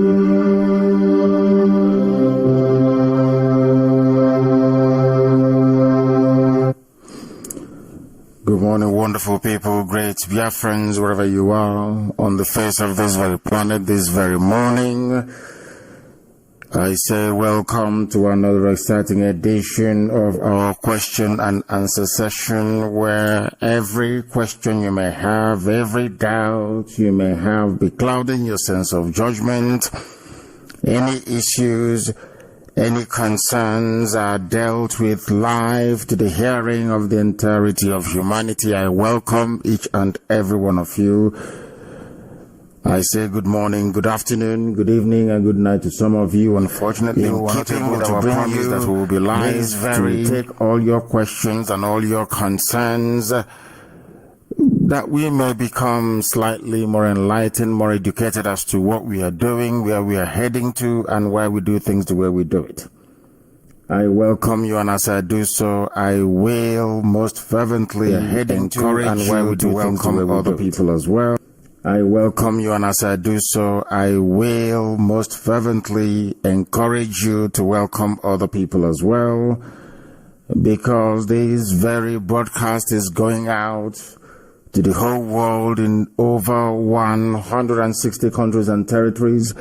Good morning, wonderful people, great Biafrans, wherever you are on the face of this very planet, this very morning. I say welcome to another exciting edition of our question and answer session, where every question you may have, every doubt you may have, beclouding your sense of judgment, any issues, any concerns are dealt with live to the hearing of the entirety of humanity. I welcome each and every one of you. I say good morning, good afternoon, good evening, and good night to some of you. Unfortunately, we are not able to bring you that we will be live to take all your questions and all your concerns, that we may become slightly more enlightened, more educated as to what we are doing, where we are heading to, and why we do things the way we do it. I welcome you, and as I do so, I will most fervently encourage and why we do welcome other people as well. I welcome you, and as I do so, I will most fervently encourage you to welcome other people as well, because this very broadcast is going out to the whole world in over 160 countries and territories.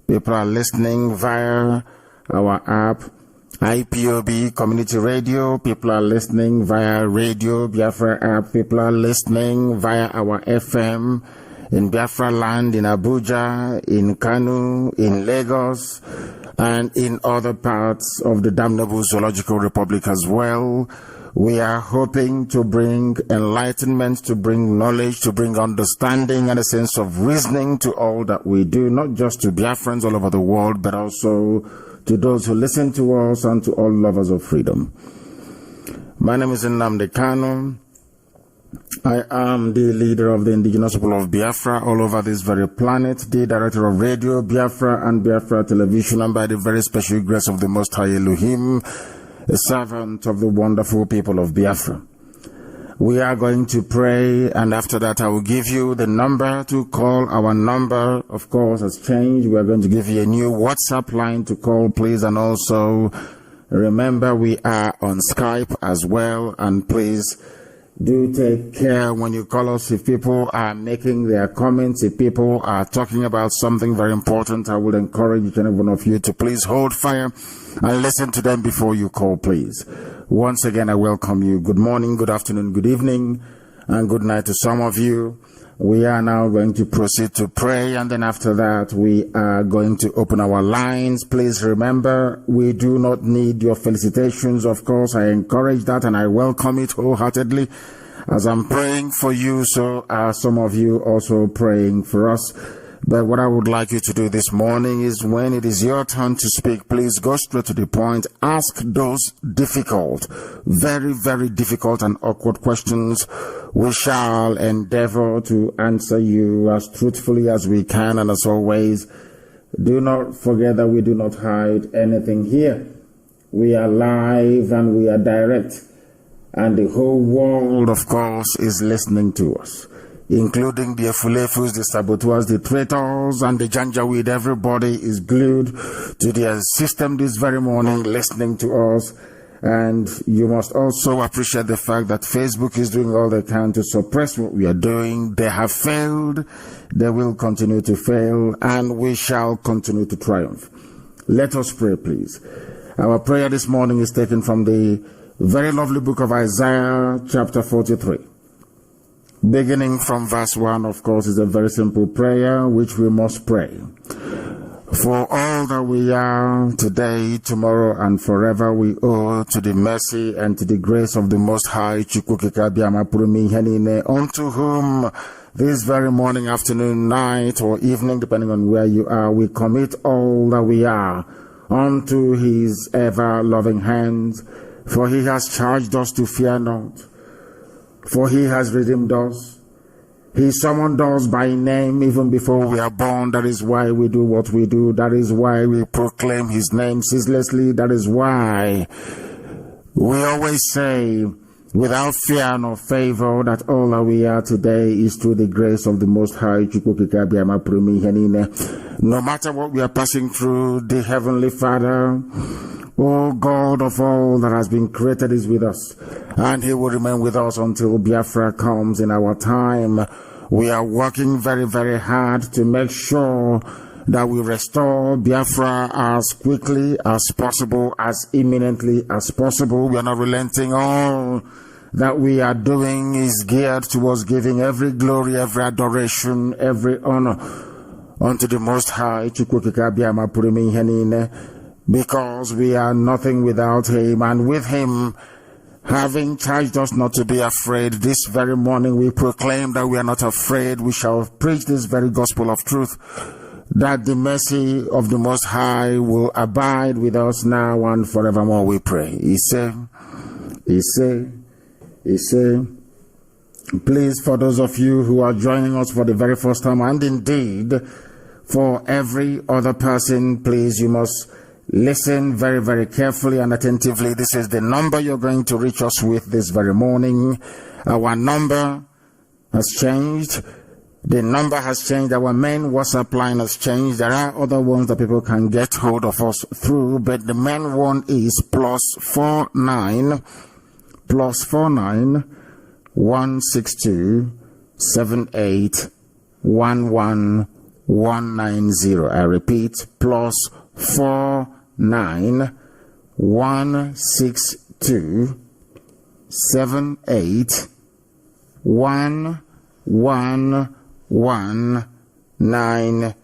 People are listening via our app, IPOB Community Radio. People are listening via Radio Biafra app. People are listening via our FM in Biafra land, in Abuja, in Kanu, in Lagos, and in other parts of the damnable Zoological Republic as well. We are hoping to bring enlightenment, to bring knowledge, to bring understanding and a sense of reasoning to all that we do, not just to Biafrans all over the world, but also to those who listen to us and to all lovers of freedom. My name is Nnamdi Kanu. I am the leader of the indigenous people of Biafra all over this very planet, the director of Radio Biafra and Biafra Television, and by the very special grace of the Most High Elohim, a servant of the wonderful people of Biafra. We are going to pray, and after that I will give you the number to call. Our number, of course, has changed. We are going to give you a new WhatsApp line to call, please, and also remember we are on Skype as well, and please do take care when you call us. If people are making their comments, if people are talking about something very important, I would encourage each and every one of you to please hold fire and listen to them before you call, please. Once again, I welcome you. Good morning, good afternoon, good evening, and good night to some of you. We are now going to proceed to pray, and then after that, we are going to open our lines. Please remember, we do not need your felicitations. Of course, I encourage that, and I welcome it wholeheartedly. As I'm praying for you, so are some of you also praying for us. But what I would like you to do this morning is, when it is your turn to speak, please go straight to the point. Ask those difficult, very, very difficult and awkward questions. We shall endeavor to answer you as truthfully as we can. And as always, do not forget that we do not hide anything here. We are live and we are direct. And the whole world, of course, is listening to us, including the Efulefus, the saboteurs, the traitors, and the Janjaweed. Everybody is glued to their system this very morning, listening to us. And you must also appreciate the fact that Facebook is doing all they can to suppress what we are doing. They have failed. They will continue to fail, and we shall continue to triumph. Let us pray, please. Our prayer this morning is taken from the very lovely book of Isaiah, chapter 43. Beginning from verse 1, of course, is a very simple prayer which we must pray. For all that we are today, tomorrow, and forever, we owe to the mercy and to the grace of the Most High, unto whom this very morning, afternoon, night, or evening, depending on where you are, we commit all that we are unto his ever-loving hands. For he has charged us to fear not, for he has redeemed us. He summoned us by name even before we are born. That is why we do what we do. That is why we proclaim his name ceaselessly. That is why we always say, without fear nor favor, that all that we are today is through the grace of the Most High. No matter what we are passing through, the Heavenly Father, oh God of all that has been created, is with us, and He will remain with us until Biafra comes in our time. We are working very, very hard to make sure that we restore Biafra as quickly as possible, as imminently as possible. We are not relenting. All that we are doing is geared towards giving every glory, every adoration, every honor unto the Most High, because we are nothing without Him, and with Him having charged us not to be afraid, this very morning we proclaim that we are not afraid. We shall preach this very gospel of truth, that the mercy of the Most High will abide with us now and forevermore, we pray. He said, please, for those of you who are joining us for the very first time, and indeed for every other person, please, you must listen very, very carefully and attentively. This is the number you're going to reach us with this very morning. Our number has changed. The number has changed. Our main WhatsApp line has changed. There are other ones that people can get hold of us through, but the main one is +49 162 78 11 190. I repeat, +49 162 78 11 190.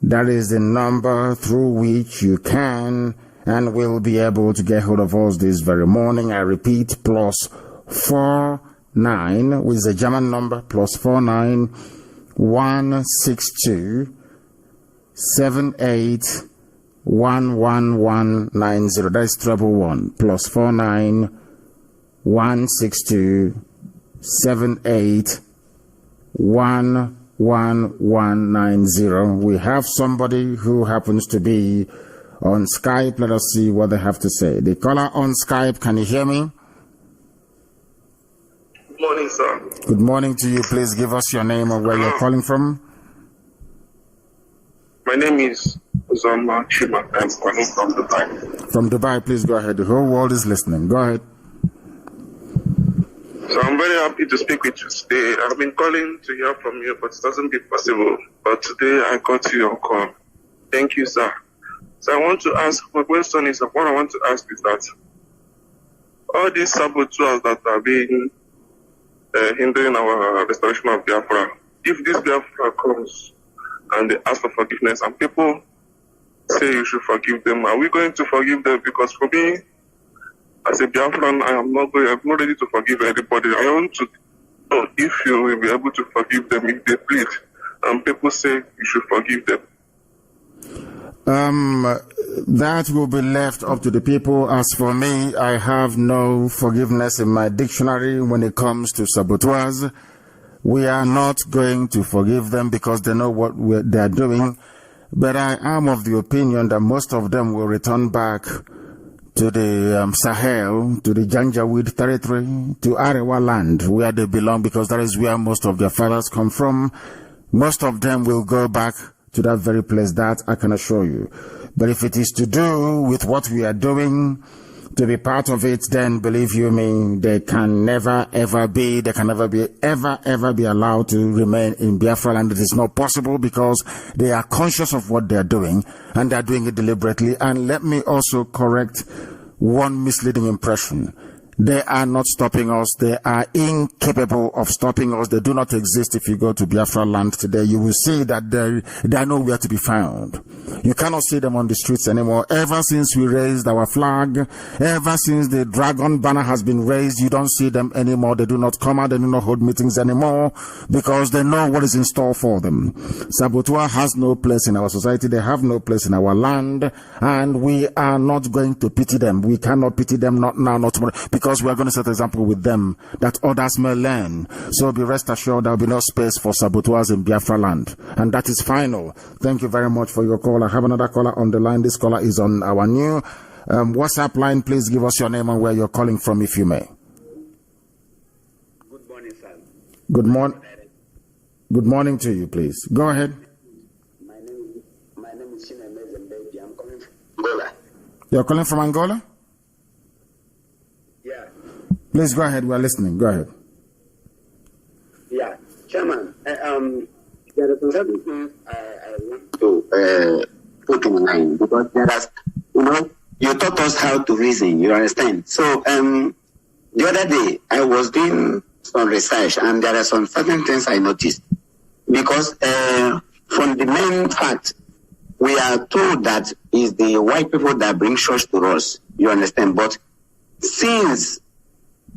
That is the number through which you can and will be able to get hold of us this very morning. I repeat, +49, which is a German number, +49 162 78 11190. That is +1 +49 162 78 11190. We have somebody who happens to be on Skype. Let us see what they have to say. The caller on Skype, can you hear me? Good morning, sir. Good morning to you. Please give us your name or where you're calling from. My name is Uzoma Chima. I'm calling from Dubai. From Dubai, please go ahead. The whole world is listening. Go ahead. So I'm very happy to speak with you today. I've been calling to hear from you, but it doesn't be possible. But today I got you on call. Thank you, sir. So I want to ask, my question is, what I want to ask is that all these saboteurs that are being hindering our restoration of Biafra, if this Biafra comes and they ask for forgiveness and people say you should forgive them, are we going to forgive them? Because for me, as a Biafran, I'm not ready to forgive anybody. I want to know if you will be able to forgive them if they plead and people say you should forgive them. That will be left up to the people. As for me, I have no forgiveness in my dictionary when it comes to saboteurs. We are not going to forgive them because they know what they are doing. But I am of the opinion that most of them will return back to the Sahel, to the Janjaweed territory, to Arewa land, where they belong, because that is where most of their fathers come from. Most of them will go back to that very place, that I can assure you. But if it is to do with what we are doing, to be part of it, then believe you me, they can never ever be allowed to remain in Biafra land. It is not possible because they are conscious of what they are doing and they are doing it deliberately. And let me also correct one misleading impression. They are not stopping us. They are incapable of stopping us. They do not exist. If you go to Biafra land today, you will see that they are nowhere to be found. You cannot see them on the streets anymore. Ever since we raised our flag, ever since the dragon banner has been raised, you don't see them anymore. They do not come out. They do not hold meetings anymore because they know what is in store for them. Saboteur has no place in our society. They have no place in our land, and we are not going to pity them. We cannot pity them, not now, not tomorrow, because we are going to set an example with them that others may learn. So be rest assured there will be no space for saboteurs in Biafra land. And that is final. Thank you very much for your call. I have another caller on the line. This caller is on our new WhatsApp line. Please give us your name and where you're calling from, if you may. Good morning. Good morning to you, please. Go ahead. My name is Mazi Nnamdi. I'm calling from Angola. You're calling from Angola? Yeah. Please go ahead. We're listening. Go ahead. Yeah. Chairman, there are some certain things I want to put in mind because there are, you taught us how to reason, you understand? So, the other day, I was doing some research and there are some certain things I noticed. Because from the main fact, we are told that it's the white people that bring church to us, you understand? But since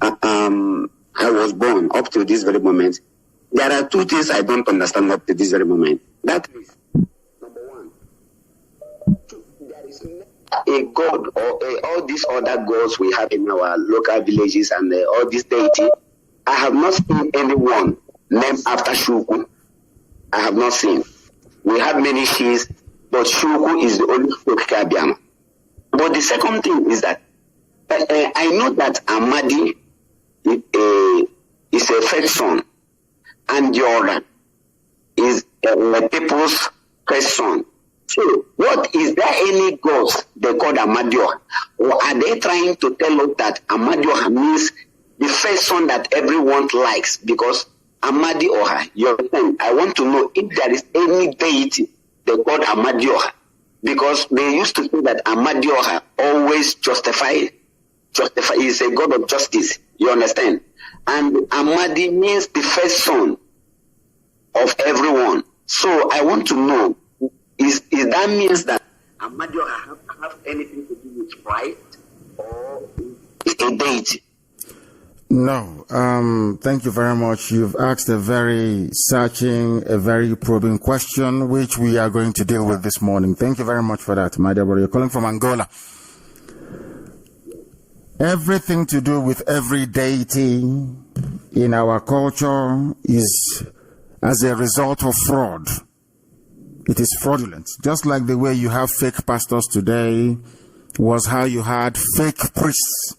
I was born up to this very moment, there are two things I don't understand up to this very moment. That is, number one, there is a god or all these other gods we have in our local villages and all these deity. I have not seen anyone named after Shuku. I have not seen. We have many she's, but Shuku is the only Shuku. But the second thing is that I know that Amadi is a first son, and Jordan is the people's first son. So, what is there any gods they call Amadioha? Or are they trying to tell us that Amadioha means the first son that everyone likes? Because Amadioha, you understand? I want to know if there is any deity they call Amadioha. Because they used to say that Amadioha always justify is a god of justice. You understand? And Amadi means the first son of everyone. So I want to know, is that means that Amadioha have anything to do with Christ or is a deity? No. Thank you very much. You've asked a very searching, a very probing question, which we are going to deal with this morning. Thank you very much for that, my dear brother. You're calling from Angola. Everything to do with every deity in our culture is as a result of fraud. It is fraudulent. Just like the way you have fake pastors today was how you had fake priests.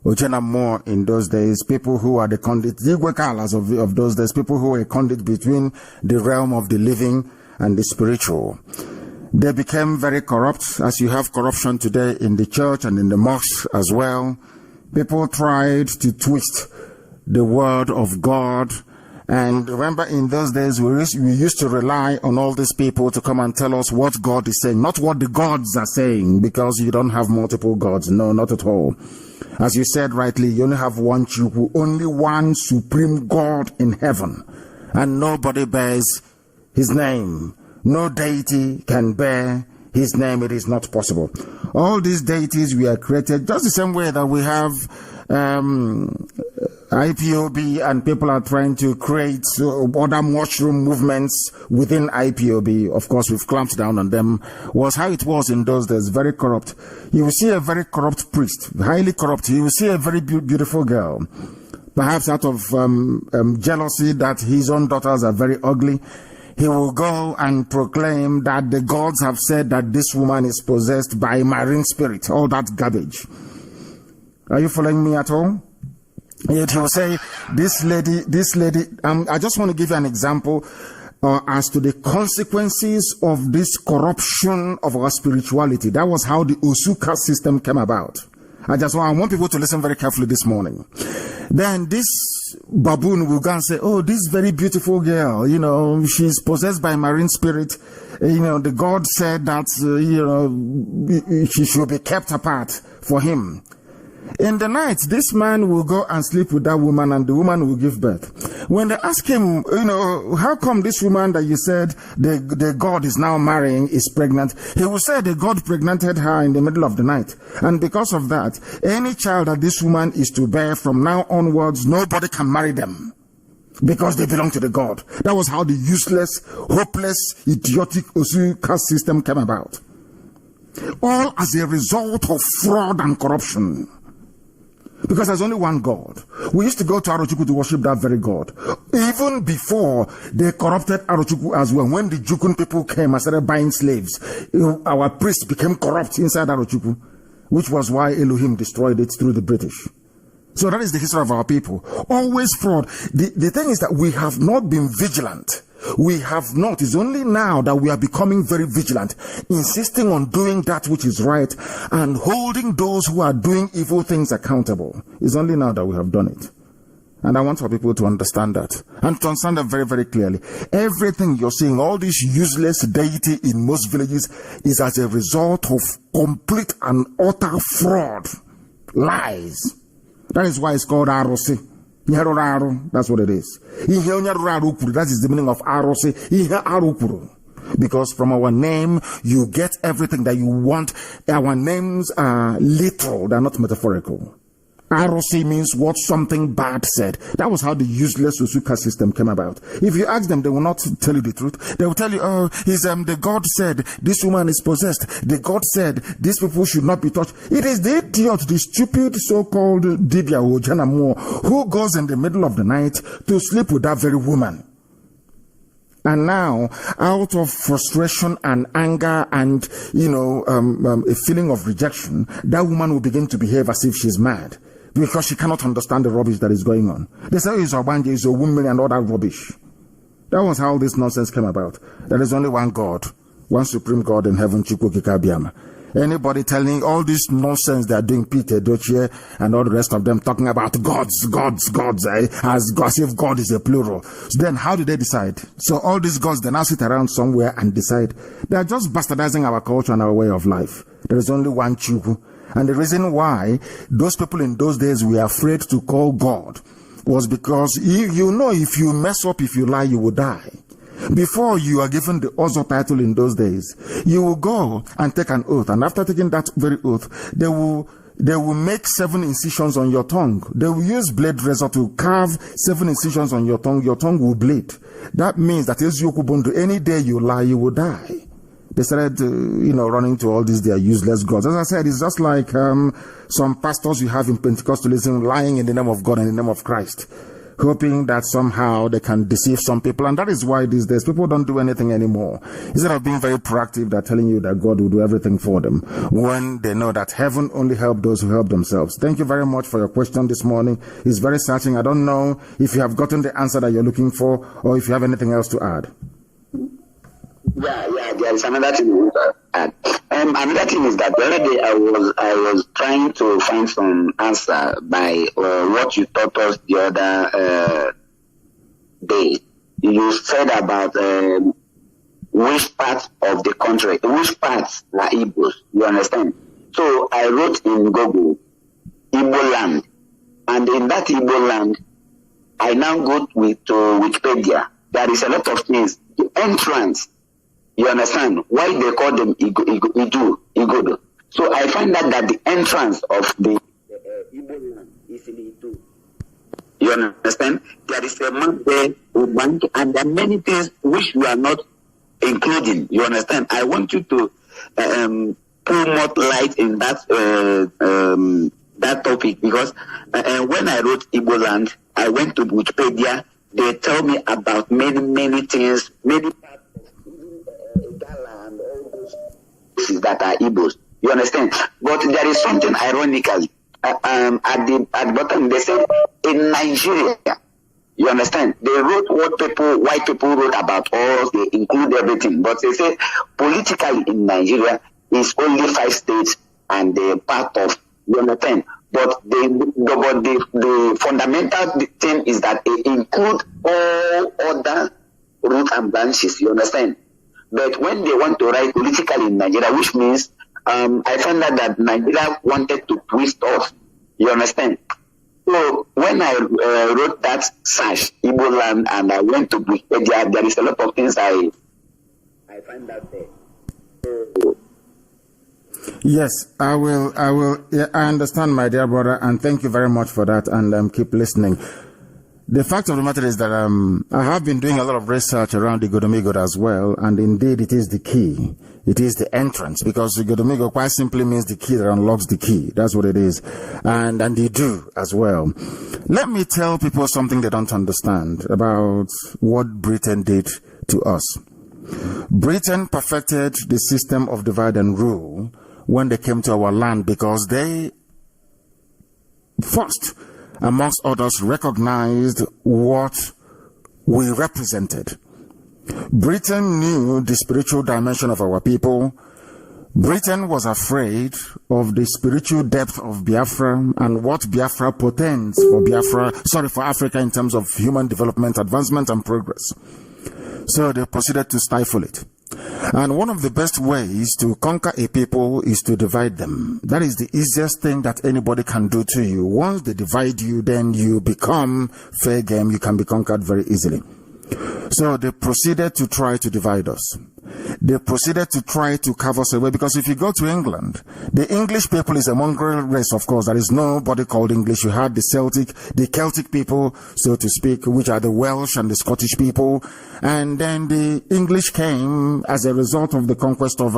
Ojena more in those days, people who are the conduit, the Igwekalas of those days, people who were a conduit between the realm of the living and the spiritual. They became very corrupt, as you have corruption today in the church and in the mosque as well. People tried to twist the word of God. And remember, in those days, we used to rely on all these people to come and tell us what God is saying, not what the gods are saying, because you don't have multiple gods. No, not at all. As you said rightly, you only have one Chuku, only one supreme God in heaven, and nobody bears his name. No deity can bear his name. It is not possible. All these deities were created just the same way that we have IPOB, and people are trying to create other mushroom movements within IPOB. Of course, we've clamped down on them. Was how it was in those days, very corrupt. You will see a very corrupt priest, highly corrupt. You will see a very beautiful girl, perhaps out of jealousy that his own daughters are very ugly. He will go and proclaim that the gods have said that this woman is possessed by a marine spirit, all that garbage. Are you following me at all? Yet he will say, this lady, I just want to give you an example as to the consequences of this corruption of our spirituality. That was how the Osuka system came about. I want people to listen very carefully this morning. Then this baboon will go and say, oh, this very beautiful girl, she's possessed by a marine spirit. The God said that, she should be kept apart for him. In the night, this man will go and sleep with that woman, and the woman will give birth. When they ask him, how come this woman that you said the God is now marrying is pregnant? He will say the God pregnanted her in the middle of the night. And because of that, any child that this woman is to bear from now onwards, nobody can marry them, because they belong to the God. That was how the useless, hopeless, idiotic Osu caste system came about. All as a result of fraud and corruption. Because there's only one God. We used to go to Arochukwu to worship that very God. Even before they corrupted Arochukwu as well. When the Jukun people came and started buying slaves, our priests became corrupt inside Arochukwu, which was why Elohim destroyed it through the British. So that is the history of our people. Always fraud. The thing is that we have not been vigilant. We have not. It's only now that we are becoming very vigilant, insisting on doing that which is right and holding those who are doing evil things accountable. It's only now that we have done it. And I want for people to understand that. And to understand that very, very clearly. Everything you're seeing, all this useless deity in most villages, is as a result of complete and utter fraud. Lies. That is why it's called Arosi. That's what it is. That is the meaning of Arosi. Because from our name, you get everything that you want. Our names are literal, they're not metaphorical. ROC means what something bad said. That was how the useless Usuka system came about. If you ask them, they will not tell you the truth. They will tell you, oh, the God said this woman is possessed. The God said these people should not be touched. It is the idiot, the stupid so-called Dibia or Janamo, who goes in the middle of the night to sleep with that very woman. And now, out of frustration and anger and, a feeling of rejection, that woman will begin to behave as if she's mad. Because she cannot understand the rubbish that is going on. They say it's a banje, it's a woman and all that rubbish. That was how this nonsense came about. There is only one God, one supreme God in heaven, Chukwukika. Anybody telling all this nonsense they are doing, Peter Dochie and all the rest of them talking about gods, as if God is a plural. So then how do they decide? So all these gods, they now sit around somewhere and decide. They are just bastardizing our culture and our way of life. There is only one Chukwu. And the reason why those people in those days were afraid to call God was because if you mess up, if you lie, you will die. Before you are given the Ozo title in those days, you will go and take an oath. And after taking that very oath, they will make 7 incisions on your tongue. They will use blade razor to carve 7 incisions on your tongue. Your tongue will bleed. That means that any day you lie, you will die. They started, running to all these, their useless gods. As I said, it's just like some pastors you have in Pentecostalism lying in the name of God and in the name of Christ, hoping that somehow they can deceive some people. And that is why these days people don't do anything anymore. Instead of being very proactive, they're telling you that God will do everything for them when they know that heaven only helps those who help themselves. Thank you very much for your question this morning. It's very searching. I don't know if you have gotten the answer that you're looking for or if you have anything else to add. Yeah, there is another thing to add. Another thing is that the other day I was trying to find some answer by what you taught us the other day. You said about which part of the country, which parts are Igbos, you understand? So I wrote in Google, Igbo land. And in that Igbo land, I now go to Wikipedia. There is a lot of things. The entrance, you understand why they call them Igodo. So I find out that the entrance of the Igbo land is in Itu. You understand? There is a map there, and there are many things which we are not including. You understand? I want you to put more light in that topic, because when I wrote Igbo land, I went to Wikipedia. They tell me about many things, many parts of Gala and all those places that are Igbos. You understand? But there is something ironical. At the bottom, they said in Nigeria. You understand? They wrote what white people wrote about us. They include everything. But they say politically in Nigeria is only 5 states and they're part of. You understand? But the fundamental thing is that it includes all other roots and branches. You understand? But when they want to write politically in Nigeria, which means I found out that Nigeria wanted to twist off. You understand? So when I wrote that search, Igbo land, and I went to Wikipedia, there is a lot of things I find out there. Yes, I will. Yeah, I understand, my dear brother, and thank you very much for that, and keep listening. The fact of the matter is that I have been doing a lot of research around the Igodomigo as well, and indeed it is the key. It is the entrance, because the Igodomigo quite simply means the key that unlocks the key. That's what it is. And they do as well. Let me tell people something they don't understand about what Britain did to us. Britain perfected the system of divide and rule when they came to our land, because they first amongst others, recognized what we represented. Britain knew the spiritual dimension of our people. Britain was afraid of the spiritual depth of Biafra and what Biafra portends for Africa in terms of human development, advancement, and progress. So they proceeded to stifle it. And one of the best ways to conquer a people is to divide them. That is the easiest thing that anybody can do to you. Once they divide you, then you become fair game. You can be conquered very easily. So they proceeded to try to divide us. They proceeded to try to carve us away, because if you go to England, the English people is a mongrel race, of course. There is nobody called English. You had the Celtic people, so to speak, which are the Welsh and the Scottish people. And then the English came as a result of the conquest of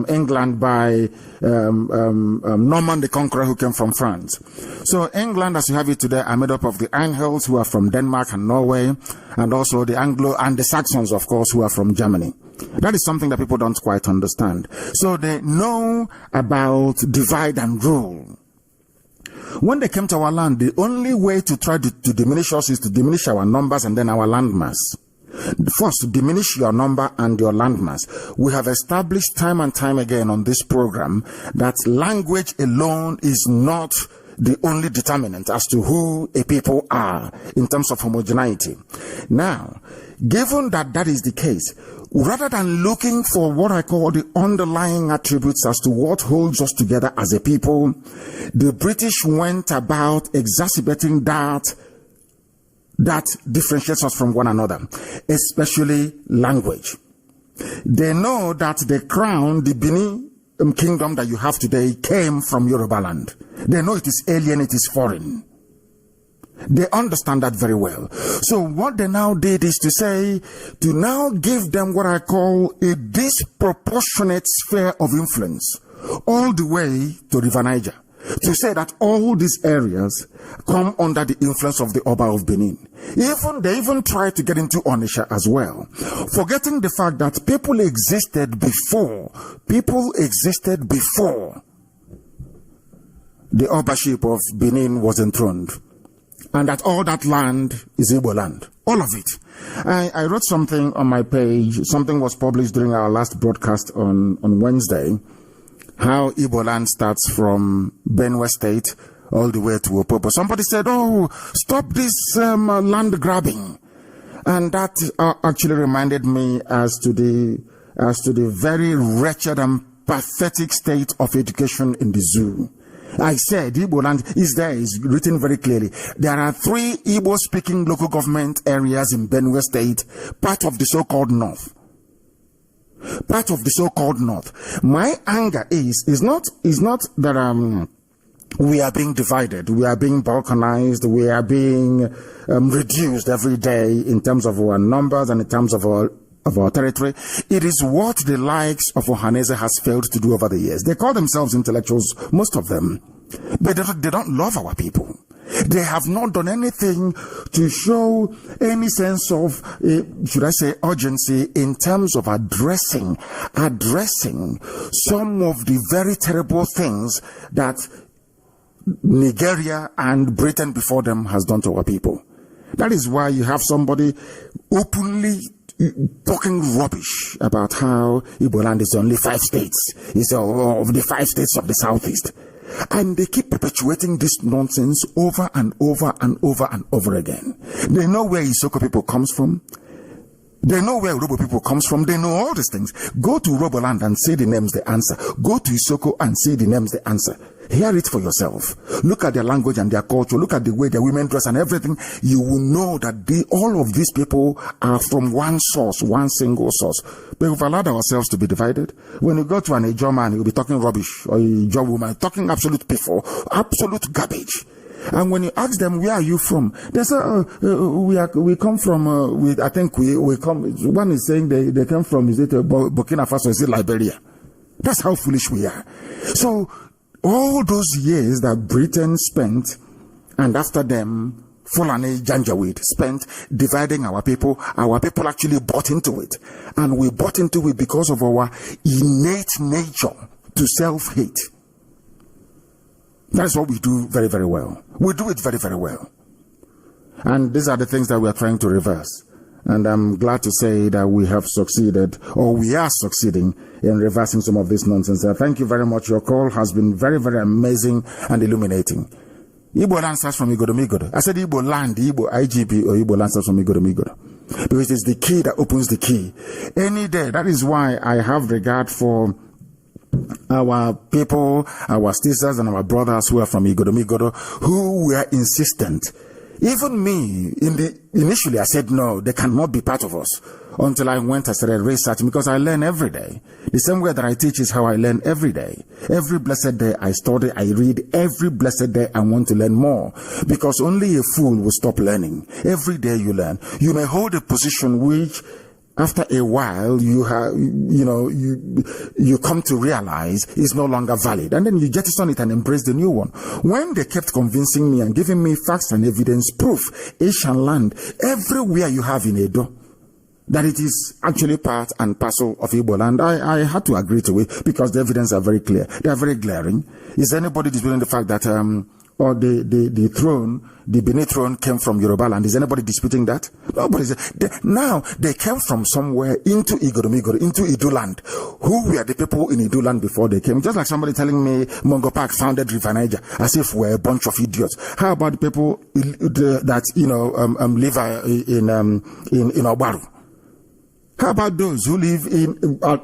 England by Norman the Conqueror, who came from France. So England, as you have it today, are made up of the Angles, who are from Denmark and Norway, and also the Anglo and the Saxons, of course, who are from Germany. That is something that people don't quite understand. So they know about divide and rule. When they came to our land, the only way to try to diminish us is to diminish our numbers and then our landmass. First, diminish your number and your landmass. We have established time and time again on this program that language alone is not the only determinant as to who a people are in terms of homogeneity. Now, given that that is the case, rather than looking for what I call the underlying attributes as to what holds us together as a people, the British went about exacerbating that differentiates us from one another, especially language. They know that the crown, the Benin kingdom that you have today, came from Yoruba land. They know it is alien, it is foreign. They understand that very well. So what they now did is to now give them what I call a disproportionate sphere of influence all the way to River Niger. To say that all these areas come under the influence of the Oba of Benin. They even tried to get into Onitsha as well, forgetting the fact that people existed before the Obaship of Benin was enthroned, and that all that land is Igbo land, all of it. I wrote something on my page. Something was published during our last broadcast on Wednesday. How Igbo land starts from Benue State all the way to Opopo. Somebody said, "Oh, stop this land grabbing," and that actually reminded me as to the very wretched and pathetic state of education in the zoo. I said Igbo land is written very clearly. There are 3 Igbo-speaking local government areas in Benue State, part of the so-called North. Part of the so-called North. My anger is not that we are being divided, we are being balkanized, we are being reduced every day in terms of our numbers and in terms of our territory. It is what the likes of Ohaneze has failed to do over the years. They call themselves intellectuals, most of them, but they don't love our people. They have not done anything to show any sense of, should I say, urgency in terms of addressing some of the very terrible things that Nigeria and Britain before them has done to our people. That is why you have somebody openly talking rubbish about how Igbo land is only 5 states. It's of the 5 states of the Southeast. And they keep perpetuating this nonsense over and over and over and over again. They know where Isoko people comes from. They know where Urobo people comes from. They know all these things. Go to Uroboland and say the names, they answer. Go to Isoko and say the names, they answer. Hear it for yourself. Look at their language and their culture. Look at the way their women dress and everything. You will know that all of these people are from one source, one single source. But we've allowed ourselves to be divided. When you go to an Ijaw man, he'll be talking rubbish, or a Ijaw woman talking absolute piffle, absolute garbage. And when you ask them, where are you from? They say, we come from, I think we come, one is saying they come from, is it Burkina Faso, is it Liberia? That's how foolish we are. So, all those years that Britain spent, and after them, Fulani Janjaweed spent dividing our people actually bought into it. And we bought into it because of our innate nature to self-hate. That's what we do very, very well. We do it very, very well. And these are the things that we are trying to reverse. And I'm glad to say that we have succeeded, or we are succeeding in reversing some of this nonsense. Thank you very much. Your call has been very, very amazing and illuminating. Igbo land starts from Igodo Migodo. I said Igbo land, Igbo IGP, or Igbo land starts from Igodo Migodo. Because it's the key that opens the key. Any day, that is why I have regard for our people, our sisters and our brothers who are from Igodo Migodo, who were insistent. Even me, initially I said, no, they cannot be part of us, until I went and started researching, because I learn every day. The same way that I teach is how I learn every day. Every blessed day I study, I read. Every blessed day I want to learn more, because only a fool will stop learning. Every day you learn. You may hold a position which, after a while, you come to realize is no longer valid, and then you jettison it and embrace the new one. When they kept convincing me and giving me facts and evidence, proof, Asian land, everywhere you have in Edo, that it is actually part and parcel of Igbo land, I had to agree to it, because the evidence are very clear. They are very glaring. Is anybody disputing the fact that or the throne, the Benin throne, came from Yoruba land? Is anybody disputing that? Nobody. Now they came from somewhere into Igodo Migodo, into Idu land. Who were the people in Idu land before they came? Just like somebody telling me Mongo Park founded River Niger, as if we're a bunch of idiots. How about the people that live in Obaru? How about those who live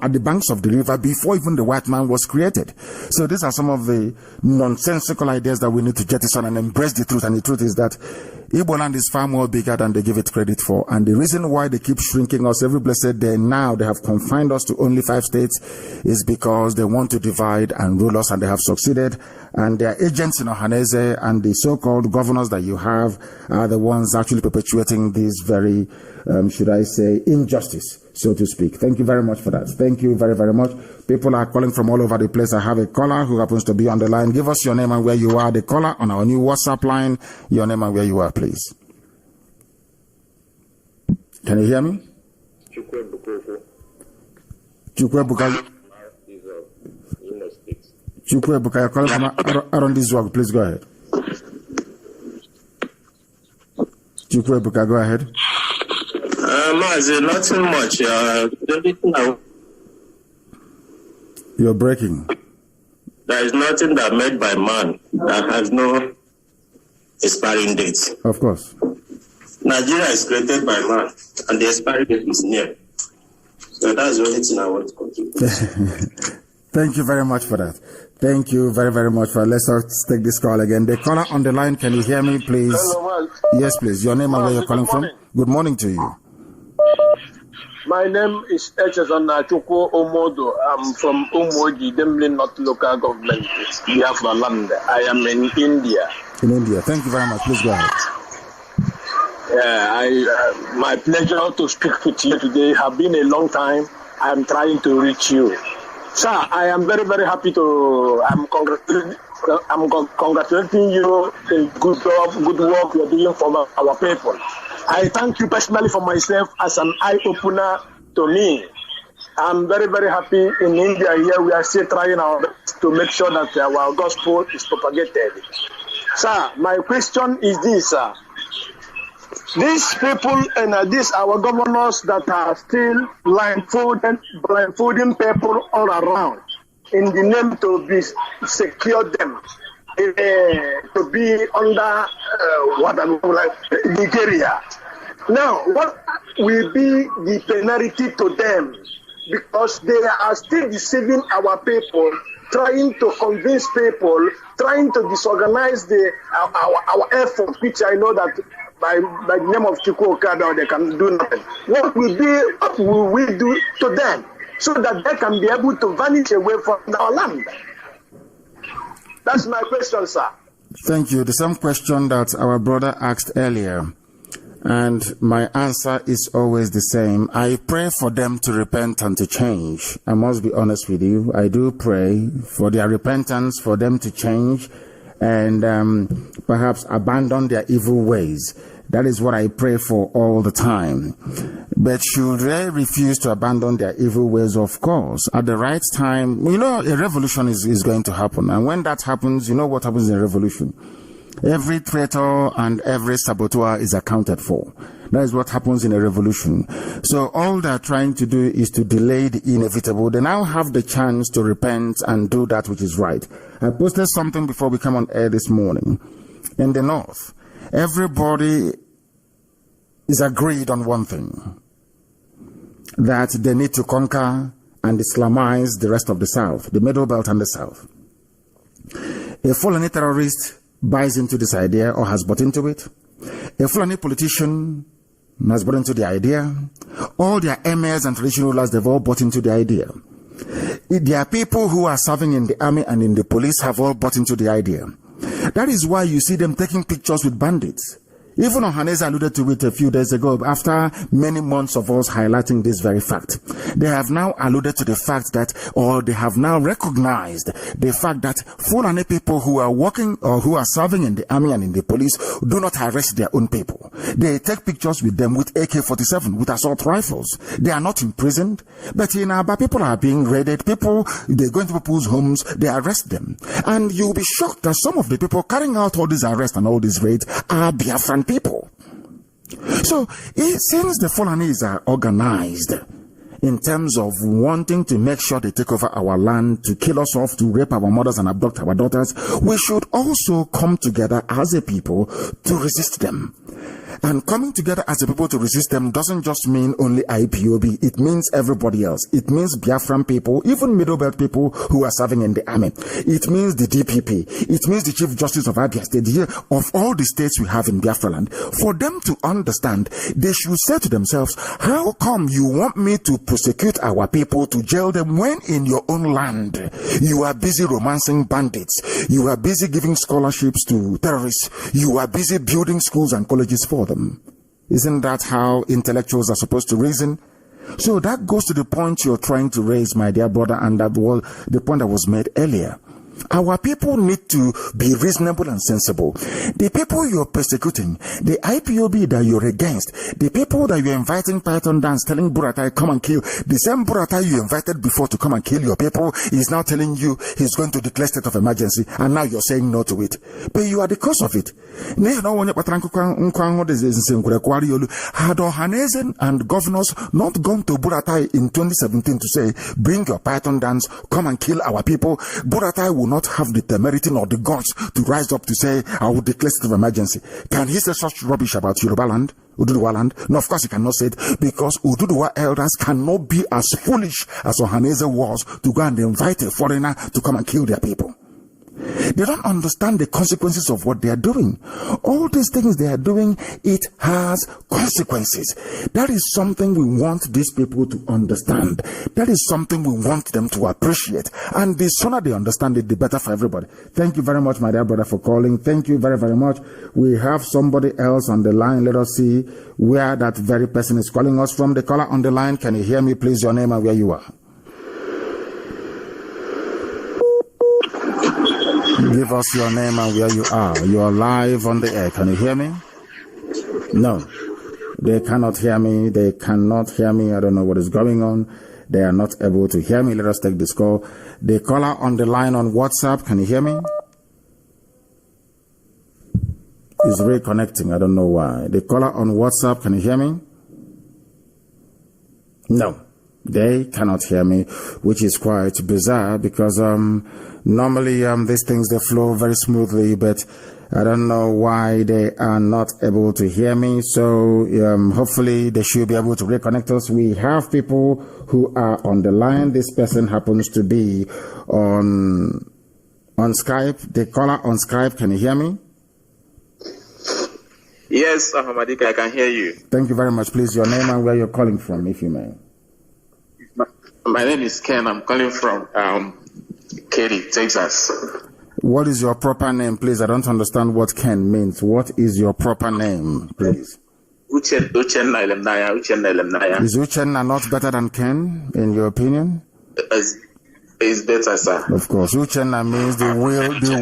at the banks of the river before even the white man was created? So these are some of the nonsensical ideas that we need to jettison and embrace the truth. And the truth is that Igbo land is far more bigger than they give it credit for. And the reason why they keep shrinking us every blessed day, now they have confined us to only 5 states, is because they want to divide and rule us, and they have succeeded. And their agents in Ohaneze and the so-called governors that you have are the ones actually perpetuating this very, should I say, injustice, so to speak. Thank you very much for that. Thank you very, very much. People are calling from all over the place. I have a caller who happens to be on the line. Give us your name and where you are. The caller on our new WhatsApp line. Your name and where you are, please. Can you hear me? Chukwebuka. Chukwebuka, you're calling from around this work. Please go ahead. Chukwebuka, go ahead. Mazi, nothing much. You're breaking. There is nothing that made by man that has no expiring date. Of course. Nigeria is created by man, and the expiring date is near. So that's the only thing I want to contribute. Thank you very much for that. Thank you very, very much for. Let's take this call again. The caller on the line, can you hear me, please? Hello, yes, please. Your name and where you're calling from? Good morning to you. My name is Echezana Chukwu Omodo. I'm from Umoji, Demlin North Local Government, Biafra land. I am in India. In India. Thank you very much. Please go ahead. My pleasure to speak with you today. Have been a long time. I'm trying to reach you. Sir, I am very, very happy to. I'm congratulating you. Good work you're doing for our people. I thank you personally for myself as an eye-opener to me. I'm very, very happy in India here. We are still trying our best to make sure that our gospel is propagated. Sir, my question is this, sir. These people and these our governors that are still blindfolding people all around in the name to be secure them, to be under Nigeria. Now, what will be the penalty to them? Because they are still deceiving our people, trying to convince people, trying to disorganize our effort, which I know that by the name of Chukwu Okada they can do nothing. What will we do to them so that they can be able to vanish away from our land? That's my question, sir. Thank you. The same question that our brother asked earlier. And my answer is always the same. I pray for them to repent and to change. I must be honest with you. I do pray for their repentance, for them to change and perhaps abandon their evil ways. That is what I pray for all the time. But should they refuse to abandon their evil ways, of course, at the right time, a revolution is going to happen. And when that happens, you know what happens in a revolution? Every traitor and every saboteur is accounted for. That is what happens in a revolution. So all they're trying to do is to delay the inevitable. They now have the chance to repent and do that which is right. I posted something before we come on air this morning. In the north, everybody is agreed on one thing, that they need to conquer and Islamize the rest of the south, the middle belt and the south. A Fulani terrorist buys into this idea or has bought into it. A Fulani politician has bought into the idea. All their emirs and traditional rulers, they've all bought into the idea. There are people who are serving in the army and in the police have all bought into the idea. That is why you see them taking pictures with bandits. Even Ohaneze alluded to it a few days ago after many months of us highlighting this very fact. They have now alluded to the fact that, or they have now recognized the fact that Fulani people who are working or who are serving in the army and in the police do not arrest their own people. They take pictures with them with AK-47, with assault rifles. They are not imprisoned, but in Aba, people are being raided. They go into people's homes, they arrest them. And you'll be shocked that some of the people carrying out all these arrests and all these raids are Biafran people. So, since the Fulanis are organized in terms of wanting to make sure they take over our land, to kill us off, to rape our mothers and abduct our daughters, we should also come together as a people to resist them. And coming together as a people to resist them doesn't just mean only IPOB. It means everybody else. It means Biafran people, even Middle Belt people who are serving in the army. It means the DPP. It means the Chief Justice of Abia State, here, of all the states we have in Biafra land. For them to understand, they should say to themselves, how come you want me to prosecute our people, to jail them, when in your own land you are busy romancing bandits, you are busy giving scholarships to terrorists, you are busy building schools and colleges for them? Isn't that how intellectuals are supposed to reason? So that goes to the point you're trying to raise, my dear brother, and that was the point that was made earlier. Our people need to be reasonable and sensible. The people you're persecuting, the IPOB that you're against, the people that you're inviting Python dance, telling Buratai come and kill, the same Buratai you invited before to come and kill your people is now telling you he's going to declare state of emergency, and now you're saying no to it. But you are the cause of it. Had Ohaneze and governors not gone to Buratai in 2017 to say, bring your Python dance, come and kill our people, Buratai will not have the temerity or the guts to rise up to say, I will declare state of emergency. Can he say such rubbish about Yoruba land, Ududuwa land? No, of course he cannot say it, because Ududuwa elders cannot be as foolish as Ohaneze was to go and invite a foreigner to come and kill their people. They don't understand the consequences of what they are doing. All these things they are doing, it has consequences. That is something we want these people to understand. That is something we want them to appreciate. And the sooner they understand it, the better for everybody. Thank you very much, my dear brother, for calling. Thank you very, very much. We have somebody else on the line. Let us see where that very person is calling us from. The caller on the line, can you hear me? Please, your name and where you are. Give us your name and where you are. You are live on the air. Can you hear me? No. They cannot hear me. They cannot hear me. I don't know what is going on. They are not able to hear me. Let us take this call. The caller on the line on WhatsApp. Can you hear me? Is reconnecting. I don't know why. The caller on WhatsApp. Can you hear me? No. They cannot hear me, which is quite bizarre because normally these things, they flow very smoothly, but I don't know why they are not able to hear me. So hopefully they should be able to reconnect us. We have people who are on the line. This person happens to be on Skype. The caller on Skype, can you hear me? Yes, Ahmadika, I can hear you. Thank you very much. Please, your name and where you're calling from, if you may. My name is Ken. I'm calling from Katy, Texas. What is your proper name, please? I don't understand what Ken means. What is your proper name, please? Uchenna Elemnaya. Is Uchenna not better than Ken, in your opinion? It's better, sir. Of course. Uchenna means the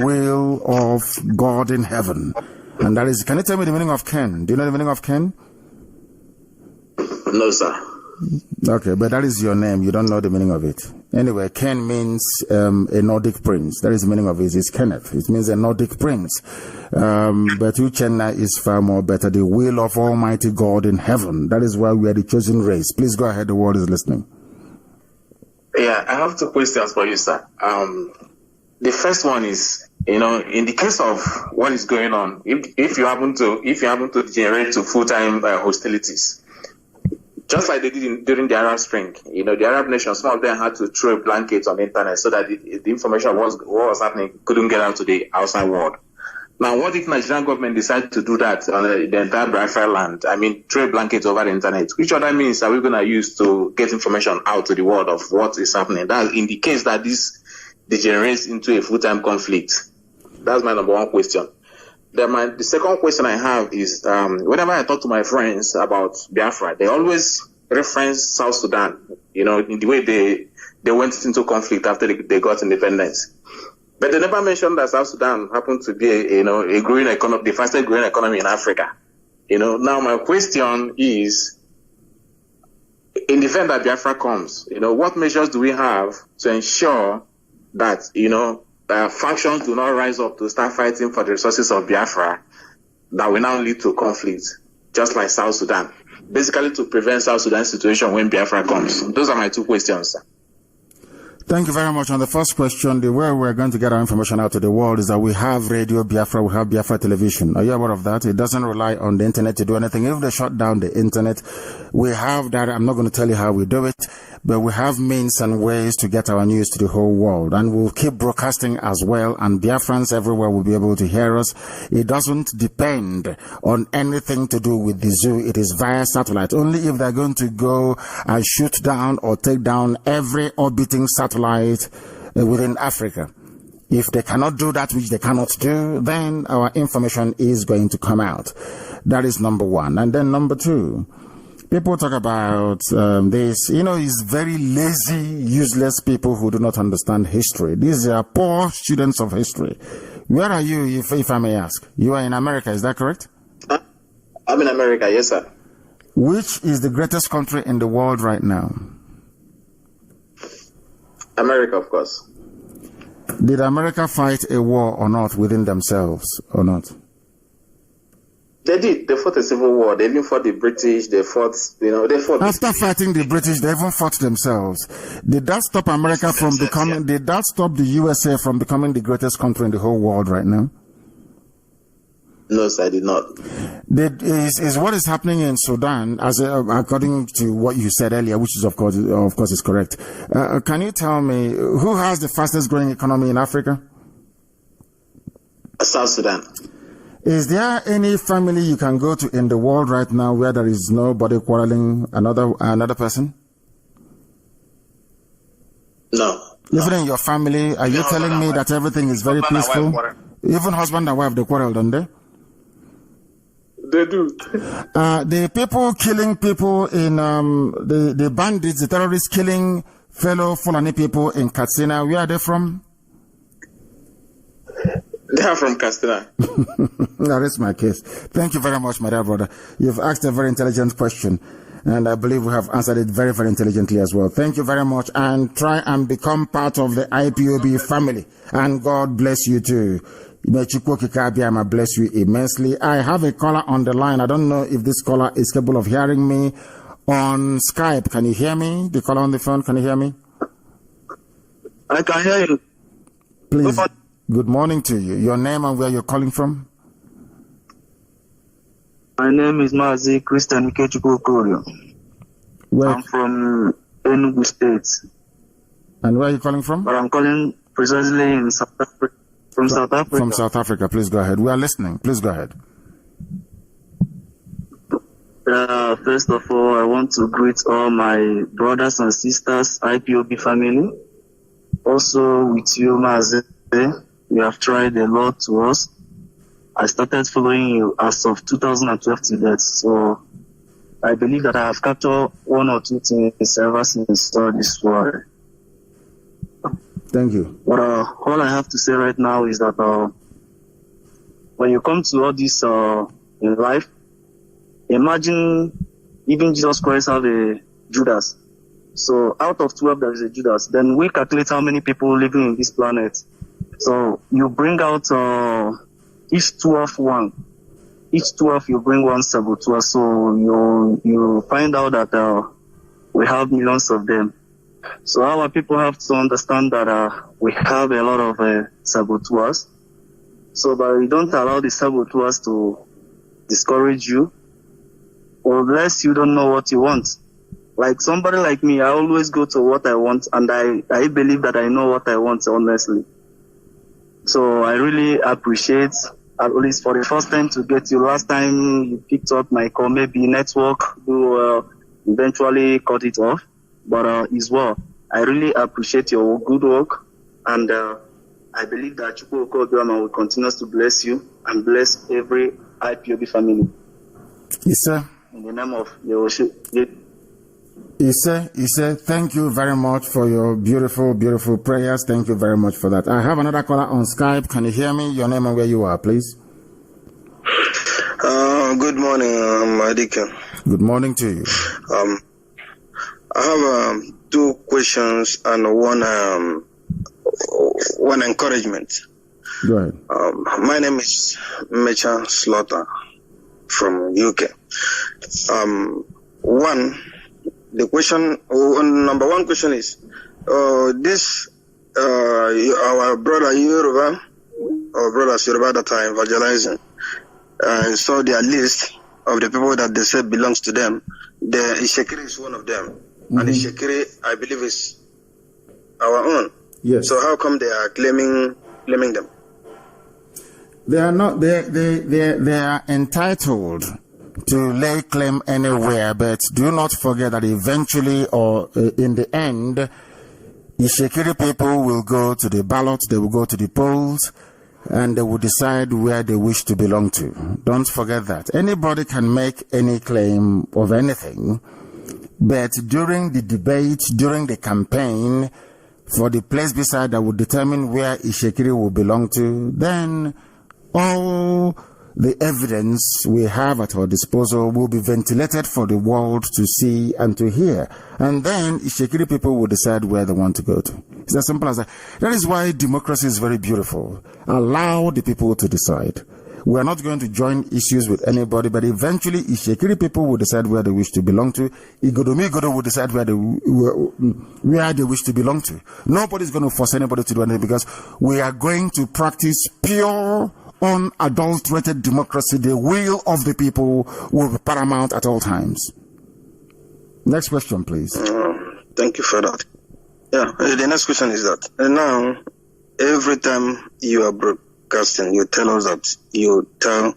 will of God in heaven. And that is, can you tell me the meaning of Ken? Do you know the meaning of Ken? No, sir. Okay, but that is your name. You don't know the meaning of it. Anyway, Ken means a Nordic prince. That is the meaning of it. It's Kenneth. It means a Nordic prince. But Uchenna is far more better. The will of Almighty God in heaven. That is why we are the chosen race. Please go ahead. The world is listening. Yeah, I have two questions for you, sir. The first one is, in the case of what is going on, if you happen to generate to full-time hostilities, just like they did during the Arab Spring, the Arab nations, some of them had to throw a blanket on the internet so that the information of what was happening couldn't get out to the outside world. Now, what if Nigerian government decided to do that on the entire Biafra land? I mean, throw a blanket over the internet. Which other means are we going to use to get information out to the world of what is happening? That in the case that this degenerates into a full-time conflict. That's my number one question. Then the second question I have is, whenever I talk to my friends about Biafra, they always reference South Sudan, in the way they went into conflict after they got independence. But they never mentioned that South Sudan happened to be a growing economy, the fastest growing economy in Africa. Now my question is, in the event that Biafra comes, what measures do we have to ensure that, factions do not rise up to start fighting for the resources of Biafra that will now lead to conflict, just like South Sudan? Basically to prevent South Sudan's situation when Biafra comes. Those are my two questions, sir. Thank you very much. On the first question, the way we're going to get our information out to the world is that we have Radio Biafra, we have Biafra Television. Are you aware of that? It doesn't rely on the internet to do anything. If they shut down the internet, we have that. I'm not going to tell you how we do it, but we have means and ways to get our news to the whole world. And we'll keep broadcasting as well, and Biafrans everywhere will be able to hear us. It doesn't depend on anything to do with the zoo. It is via satellite. Only if they're going to go and shoot down or take down every orbiting satellite within Africa. If they cannot do that, which they cannot do, then our information is going to come out. That is number one. And then number two, people talk about this, it's very lazy, useless people who do not understand history. These are poor students of history. Where are you, if I may ask? You are in America, is that correct? I'm in America, yes, sir. Which is the greatest country in the world right now? America, of course. Did America fight a war or not within themselves or not? They did. They fought a civil war. They even fought the British. They fought, After fighting the British, they even fought themselves. Did that stop America from becoming, did that stop the USA from becoming the greatest country in the whole world right now? No, sir, I did not. Is what is happening in Sudan, according to what you said earlier, which is of course is correct. Can you tell me who has the fastest growing economy in Africa? South Sudan. Is there any family you can go to in the world right now where there is nobody quarreling another person? No. Even in your family, are you telling me that everything is very peaceful? Even husband and wife, they quarrel, don't they? They do. The people killing people in the bandits, the terrorists killing fellow Fulani people in Katsina, where are they from? They are from Katsina. That is my case. Thank you very much, my dear brother. You've asked a very intelligent question, and I believe we have answered it very, very intelligently as well. Thank you very much, and try and become part of the IPOB family, and God bless you too. May Chukwu bless you immensely. I have a caller on the line. I don't know if this caller is capable of hearing me on Skype. Can you hear me? The caller on the phone, can you hear me? I can hear you. Please, good morning to you. Your name and where you're calling from? My name is Mazi Nnamdi. I'm from Enugu State. And where are you calling from? But I'm calling precisely in South Africa. From South Africa. From South Africa. Please go ahead. We are listening. Please go ahead. First of all, I want to greet all my brothers and sisters, IPOB family. Also with you, Mazi. You have tried a lot to us. I started following you as of 2012 to that. So I believe that I have captured one or two things ever since all this war. Thank you. But all I have to say right now is that when you come to all this in life, imagine even Jesus Christ have a Judas. So out of 12, there is a Judas. Then we calculate how many people living in this planet. So you bring out each 12 one. Each 12 you bring one saboteur. So you find out that we have millions of them. So our people have to understand that we have a lot of saboteurs. So but we don't allow the saboteurs to discourage you, unless you don't know what you want. Like somebody like me, I always go to what I want, and I believe that I know what I want, honestly. So I really appreciate, at least for the first time, to get you. Last time you picked up my call, maybe network will eventually cut it off, but as well, I really appreciate your good work, and I believe that Chukwu Okobiama will continue to bless you and bless every IPOB family. Yes, sir. In the name of Yehoshua. Ise, thank you very much for your beautiful, beautiful prayers. Thank you very much for that. I have another caller on Skype. Can you hear me? Your name and where you are, please. Good morning, Adika. Good morning to you. I have two questions and one encouragement. Go ahead. My name is Mecha Slaughter from UK. Number one question is, our brother Yoruba, or brothers Yoruba that are evangelizing, saw their list of the people that they said belongs to them. The Ishekiri is one of them. Mm-hmm. And Ishekiri, I believe, is our own. Yes. So how come they are claiming them? They are not. They are entitled to lay claim anywhere, but do not forget that eventually, or in the end, the Ishekiri people will go to the ballot, they will go to the polls, and they will decide where they wish to belong to. Don't forget that. Anybody can make any claim of anything, but during the debate, during the campaign, for the place beside that will determine where Ishekiri will belong to, then all the evidence we have at our disposal will be ventilated for the world to see and to hear. And then Ishekiri people will decide where they want to go to. It's as simple as that. That is why democracy is very beautiful. Allow the people to decide. We are not going to join issues with anybody, but eventually Ishekiri people will decide where they wish to belong to. Igodomigodo will decide where they wish to belong to. Nobody's going to force anybody to do anything, because we are going to practice pure, unadulterated democracy. The will of the people will be paramount at all times. Next question, please. Thank you for that. Yeah, the next question is that now, every time you are broadcasting, you tell us that you tell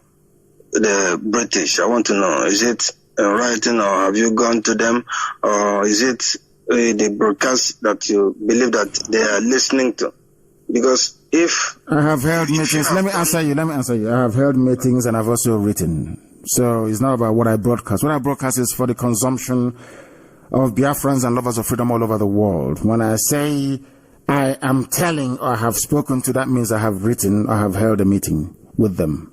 the British. I want to know, is it in writing, or have you gone to them, or is it the broadcast that you believe that they are listening to? Because if I have held meetings, let me answer you. I have held meetings and I've also written. So it's not about what I broadcast. What I broadcast is for the consumption of Biafrans and lovers of freedom all over the world. When I say I am telling or have spoken to, that means I have written or have held a meeting with them.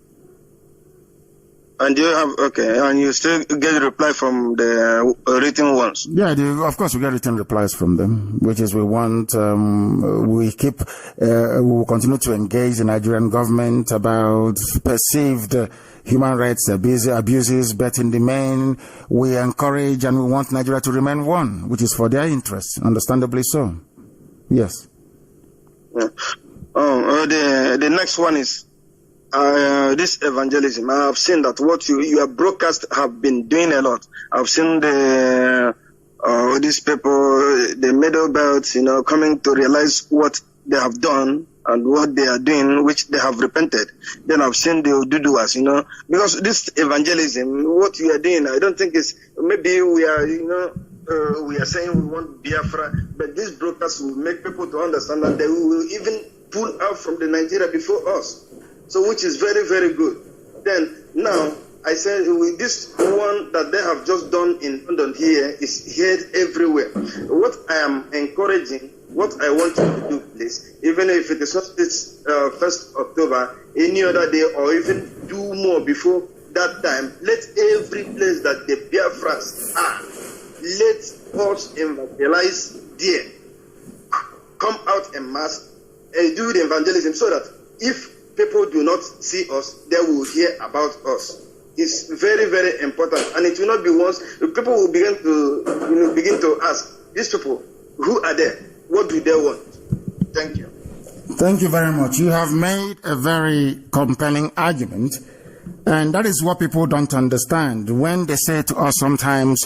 And you have, okay, and you still get a reply from the written ones? Yeah, of course we get written replies from them, which is we want, we will continue to engage the Nigerian government about perceived human rights abuses, but in the main, we encourage and we want Nigeria to remain one, which is for their interests, understandably so. Yes. Yeah. The next one is, this evangelism. I have seen that what your broadcast have been doing a lot. I've seen these people, the middle belts, coming to realize what they have done and what they are doing, which they have repented. Then I've seen the Oduduwas, because this evangelism, what we are doing, I don't think it's, maybe we are, we are saying we want Biafra, but this broadcast will make people to understand that they will even pull out from the Nigeria before us. So, which is very, very good. Then, now, I said, with this one that they have just done in London here is heard everywhere. What I am encouraging, what I want you to do, please, even if it is not this 1st October, any other day, or even do more before that time, let every place that the Biafrans are, let us evangelize there. Come out en masse and do the evangelism so that if people do not see us, they will hear about us. It's very, very important, and it will not be once. People will begin to ask these people, who are they? What do they want? Thank you. Thank you very much. You have made a very compelling argument, and that is what people don't understand when they say to us sometimes,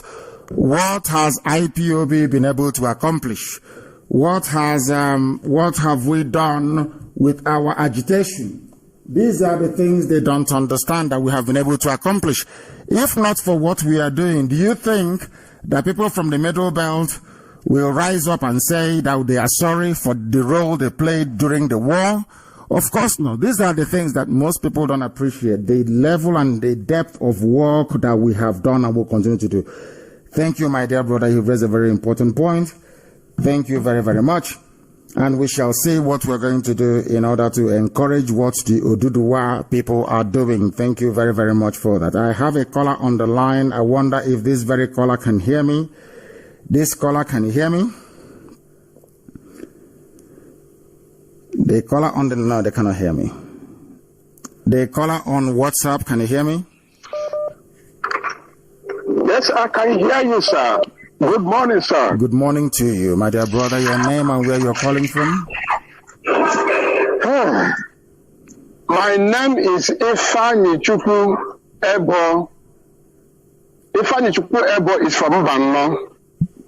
what has IPOB been able to accomplish? What have we done with our agitation? These are the things they don't understand that we have been able to accomplish. If not for what we are doing, do you think that people from the Middle Belt will rise up and say that they are sorry for the role they played during the war? Of course not. These are the things that most people don't appreciate, the level and the depth of work that we have done and will continue to do. Thank you, my dear brother. You've raised a very important point. Thank you very, very much. And we shall see what we're going to do in order to encourage what the Oduduwa people are doing. Thank you very, very much for that. I have a caller on the line. I wonder if this very caller can hear me. This caller, can you hear me? The caller on the, no, they cannot hear me. The caller on WhatsApp, can you hear me? Yes, I can hear you, sir. Good morning, sir. Good morning to you, my dear brother. Your name and where you're calling from? My name is Ifani Chukwu Ebo. Ifani Chukwu Ebo is from Mbano.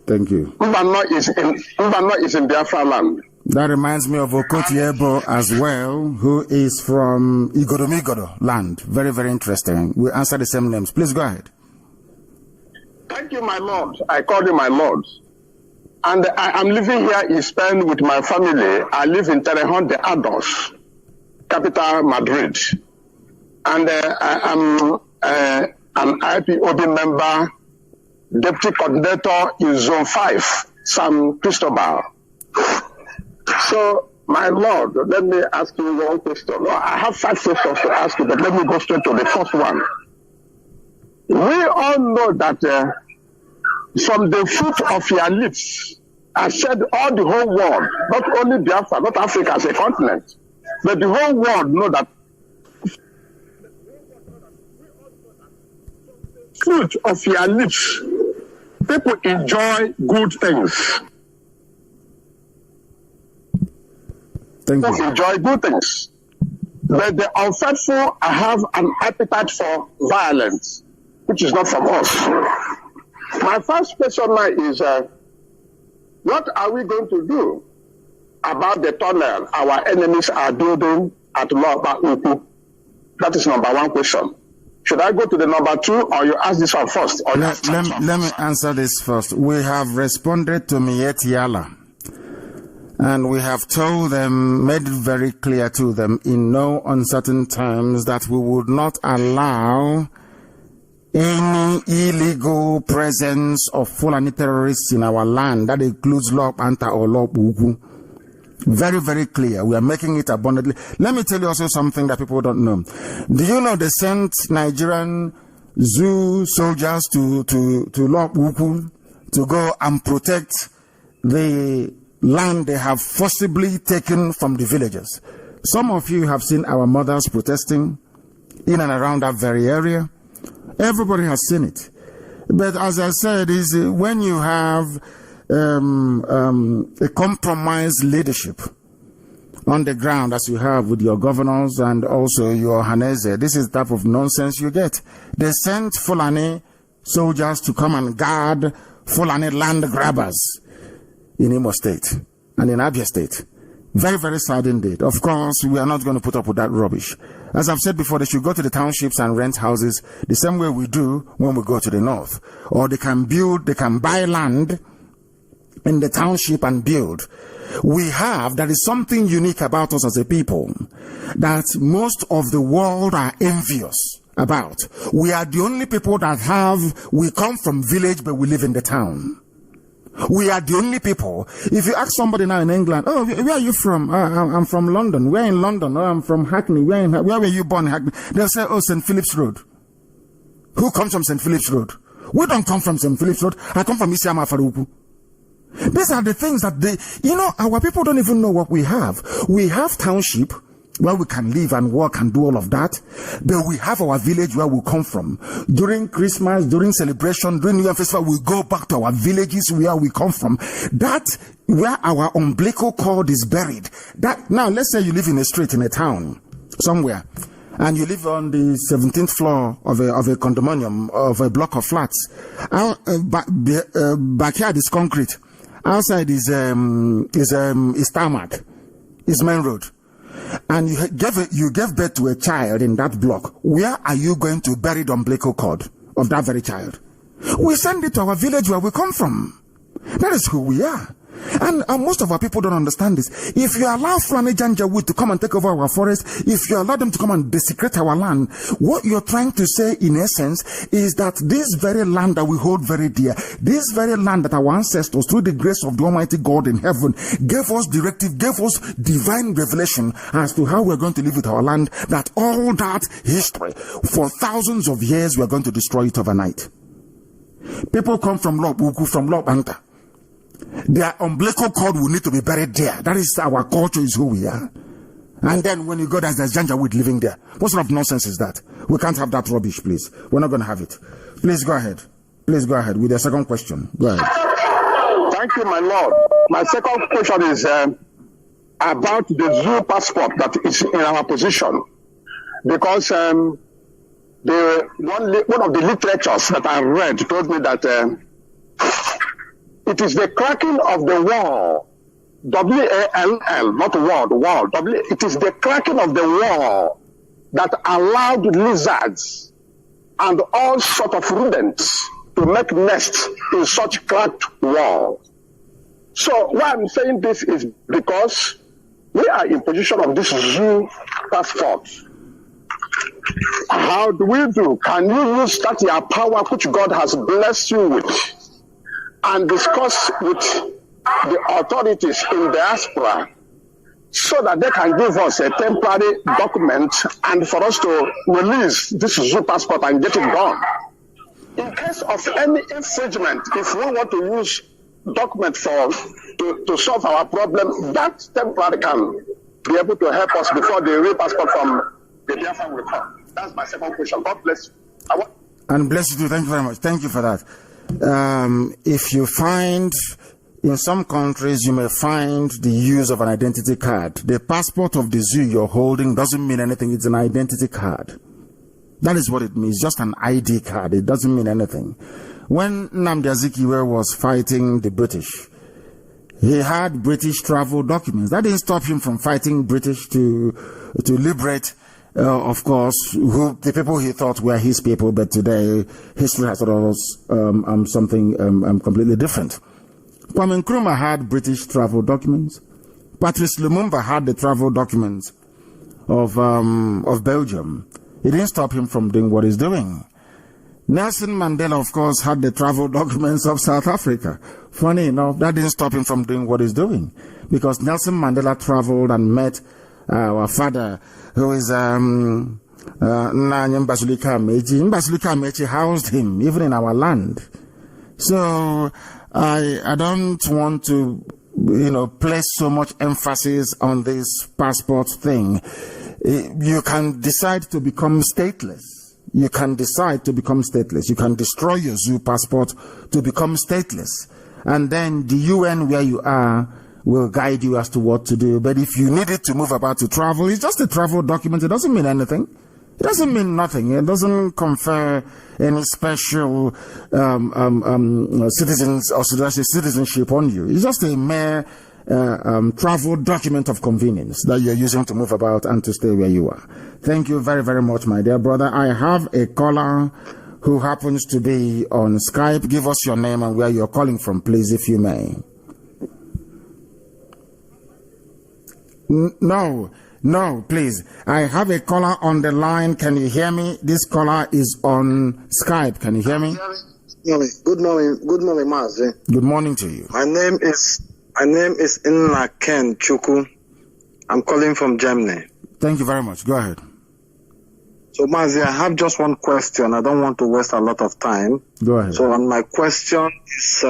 Thank you. Mbano is in Biafra land. That reminds me of Okoti Ebo as well, who is from Igodomigodo land. Very, very interesting. We answer the same names. Please go ahead. Thank you, my lord. I call you my lord. And I am living here in Spain with my family. I live in Torrejón de Ardoz, capital Madrid. And I am an IPOB member, deputy coordinator in Zone 5, San Cristobal. So, my lord, let me ask you one question. I have 5 questions to ask you, but let me go straight to the first one. We all know that from the fruit of your lips, I said all the whole world, not only Biafra, not Africa as a continent, but the whole world know that fruit of your lips, people enjoy good things. Thank you. Enjoy good things. But the unfaithful have an appetite for violence, which is not from us. My first question now is, what are we going to do about the tunnel our enemies are building at Loba Uku? That is number 1 question. Should I go to the number 2, or you ask this one first? Or let me answer this first. We have responded to Miet Yala, and we have told them, made it very clear to them in no uncertain terms that we would not allow any illegal presence of Fulani terrorists in our land. That includes Lop Anta or Lop Ugu. Very, very clear. We are making it abundantly. Let me tell you also something that people don't know. Do you know they sent Nigerian zoo soldiers to Lop Ugu to go and protect the land they have forcibly taken from the villagers? Some of you have seen our mothers protesting in and around that very area. Everybody has seen it. But as I said, is when you have a compromised leadership on the ground, as you have with your governors and also your Hanese, this is the type of nonsense you get. They sent Fulani soldiers to come and guard Fulani land grabbers in Imo State and in Abia State. Very, very sad indeed. Of course, we are not going to put up with that rubbish. As I've said before, they should go to the townships and rent houses the same way we do when we go to the north. Or they can buy land in the township and build. There is something unique about us as a people that most of the world are envious about. We are the only people that we come from village, but we live in the town. We are the only people. If you ask somebody now in England, oh, where are you from? I'm from London. We're in London. Oh, I'm from Hackney. Where were you born in Hackney? They'll say, oh, St. Philip's Road. Who comes from St. Philip's Road? We don't come from St. Philip's Road. I come from Isiama Faruku. These are the things that our people don't even know what we have. We have township where we can live and work and do all of that. But we have our village where we come from. During Christmas, during celebration, during New Year Festival, we go back to our villages where we come from. That where our umbilical cord is buried. That now, let's say you live in a street in a town somewhere, and you live on the 17th floor of a condominium of a block of flats. Backyard is concrete. Outside is tarmac. Is main road. And you gave birth to a child in that block. Where are you going to bury the umbilical cord of that very child? We send it to our village where we come from. That is who we are. And most of our people don't understand this. If you allow Fulani Janjaweed to come and take over our forest, if you allow them to come and desecrate our land, what you're trying to say in essence is that this very land that we hold very dear, this very land that our ancestors, through the grace of the Almighty God in heaven, gave us directive, gave us divine revelation as to how we're going to live with our land, that all that history for thousands of years we're going to destroy it overnight. People come from Lobuku, from Lobanta. Their umbilical cord will need to be buried there. That is our culture, is who we are. And then when you go there's Janjaweed living there. What sort of nonsense is that? We can't have that rubbish, please. We're not going to have it. Please go ahead. Please go ahead with the second question. Go ahead. Thank you, my Lord. My second question is about the zoo passport that is in our position. Because one of the literatures that I read told me that it is the cracking of the wall, W-A-L-L, not wall, the wall. It is the cracking of the wall that allowed lizards and all sort of rodents to make nests in such cracked walls. So why I'm saying this is because we are in position of this zoo passport. How do we do? Can you use that your power which God has blessed you with and discuss with the authorities in diaspora so that they can give us a temporary document and for us to release this zoo passport and get it done? In case of any infringement, if we want to use document to solve our problem, that temporary can be able to help us before the real passport from the Biafra will come. That's my second question. God bless you. And bless you too. Thank you very much. Thank you for that. If you find, in some countries, you may find the use of an identity card. The passport of the zoo you're holding doesn't mean anything. It's an identity card. That is what it means. Just an ID card. It doesn't mean anything. When Nnamdi Azikiwe was fighting the British, he had British travel documents. That didn't stop him from fighting British to liberate, of course, the people he thought were his people, but today history has taught us something completely different. Kwame Nkrumah had British travel documents. Patrice Lumumba had the travel documents of Belgium. It didn't stop him from doing what he's doing. Nelson Mandela, of course, had the travel documents of South Africa. Funny enough, that didn't stop him from doing what he's doing, because Nelson Mandela traveled and met our father, who is Nanyam Basulika Amechi. Basulika Amechi housed him, even in our land. So I don't want to, place so much emphasis on this passport thing. You can decide to become stateless. You can decide to become stateless. You can destroy your zoo passport to become stateless. And then the UN where you are will guide you as to what to do. But if you need it to move about to travel, it's just a travel document. It doesn't mean anything. It doesn't mean nothing. It doesn't confer any special citizens or citizenship on you. It's just a mere travel document of convenience that you're using to move about and to stay where you are. Thank you very, very much, my dear brother. I have a caller who happens to be on Skype. Give us your name and where you're calling from, please, if you may. No, please. I have a caller on the line. Can you hear me? This caller is on Skype. Can you hear me? Good morning, Mazi. Good morning to you. My name is Nna Ken Chuku. I'm calling from Germany. Thank you very much. Go ahead. So, Mazi, I have just one question. I don't want to waste a lot of time. Go ahead. So, my question is,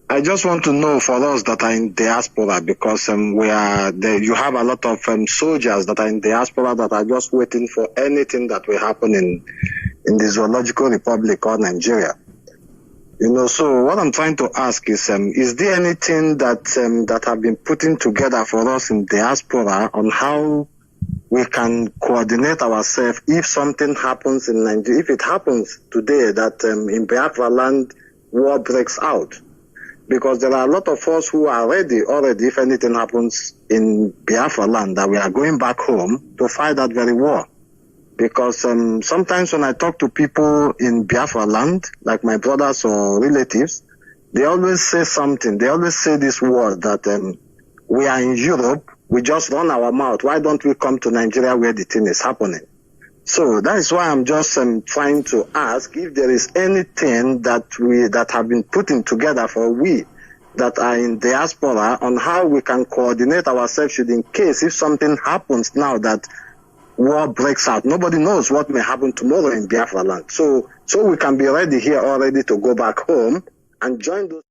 I just want to know for us that are in diaspora, because you have a lot of soldiers that are in diaspora that are just waiting for anything that will happen in the Zoological Republic or Nigeria. So what I'm trying to ask is there anything that have been putting together for us in diaspora on how we can coordinate ourselves if something happens in Nigeria, if it happens today that in Biafra land war breaks out? Because there are a lot of us who are ready already, if anything happens in Biafra land, that we are going back home to fight that very war. Because sometimes when I talk to people in Biafra land, like my brothers or relatives, they always say something. They always say this word that we are in Europe, we just run our mouth. Why don't we come to Nigeria where the thing is happening? So that is why I'm just trying to ask if there is anything that have been putting together for we that are in diaspora on how we can coordinate ourselves should in case if something happens now that war breaks out. Nobody knows what may happen tomorrow in Biafra land. So we can be ready here already to go back home and join those.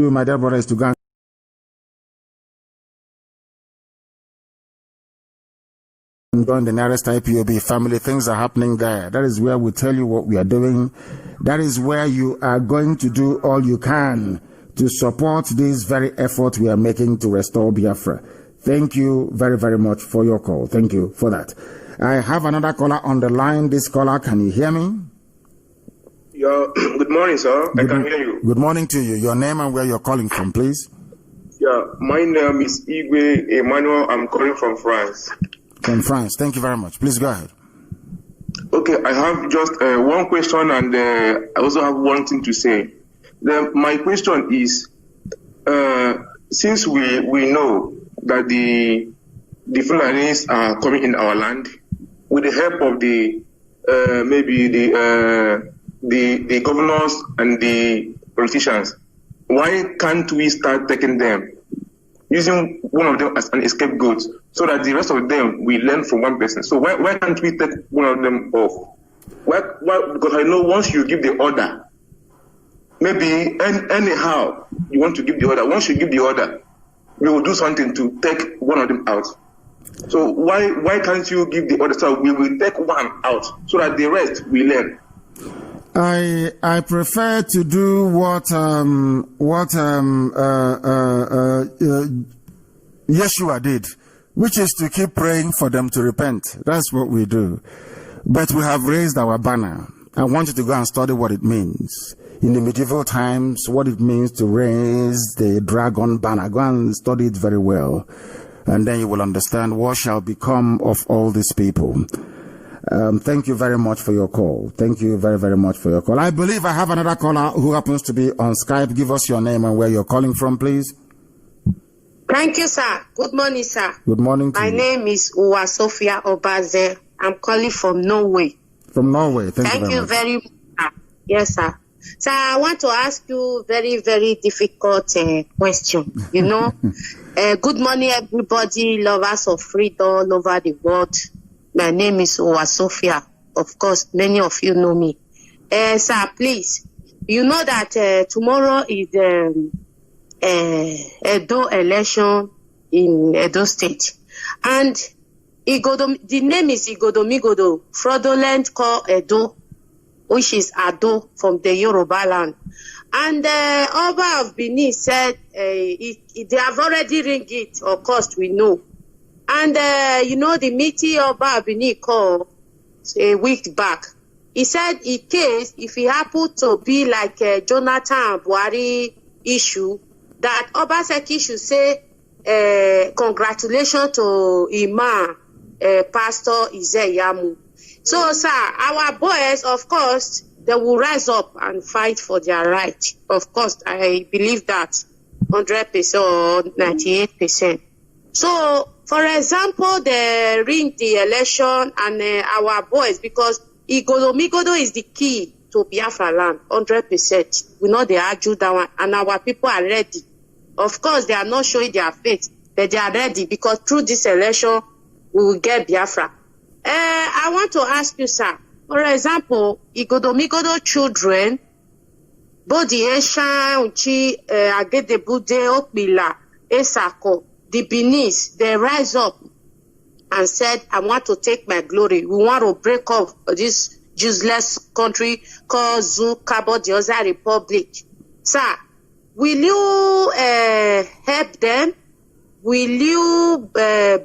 My dear brother, is to go and join the nearest IPOB family. Things are happening there. That is where we tell you what we are doing. That is where you are going to do all you can to support this very effort we are making to restore Biafra. Thank you very, very much for your call. Thank you for that. I have another caller on the line. This caller, can you hear me? Yeah, good morning, sir. I can hear you. Good morning to you. Your name and where you're calling from, please. Yeah, my name is Igwe Emmanuel. I'm calling from France. From France. Thank you very much. Please go ahead. Okay, I have just one question, and I also have one thing to say. My question is, since we know that the Fulanis are coming in our land, with the help of the governors and the politicians, why can't we start taking them, using one of them as an scapegoat, so that the rest of them we learn from one person? So why can't we take one of them off? Why? Because I know once you give the order, maybe anyhow you want to give the order. Once you give the order, we will do something to take one of them out. So why can't you give the order so we will take one out so that the rest we learn? I prefer to do what Yeshua did, which is to keep praying for them to repent. That's what we do. But we have raised our banner. I want you to go and study what it means. In the medieval times, what it means to raise the dragon banner. Go and study it very well. And then you will understand what shall become of all these people. Thank you very much for your call. Thank you very, very much for your call. I believe I have another caller who happens to be on Skype. Give us your name and where you're calling from, please. Thank you, sir. Good morning, sir. Good morning to My you. name is Uwa Sophia Obaze. I'm calling from Norway. From Norway. Thank you very much. Yes, sir. Sir, I want to ask you very, very difficult question. You know, good morning, everybody, lovers of freedom all over the world. My name is Uwa Sophia. Of course, many of you know me. Sir, please, you know that tomorrow is Edo election in Edo State. And the name is Igodomigodo, fraudulent call Edo, which is Ado from the Yoruba land. And Oba of Benin said they have already ringed it, of course we know. And you know the meeting Oba of Benin called a week back. He said in case if it happened to be like Jonathan Buhari issue, that Obaseki should say congratulations to Imam Pastor Izeyamu. So, sir, our boys, of course, they will rise up and fight for their right. Of course, I believe that 100% or 98%. So, for example, they ring the election and our boys, because Igodomigodo is the key to Biafra land, 100%. We know they argue that one, and our people are ready. Of course, they are not showing their faith, but they are ready, because through this election, we will get Biafra. I want to ask you, sir, for example, Igodomigodo children, Bodi Esha, Uchi, Agedebude, Okbila, Esako, the Benis, they rise up and said, I want to take my glory. We want to break off this useless country called Zoo Cabo Dioza Republic. Sir, will you help them? Will you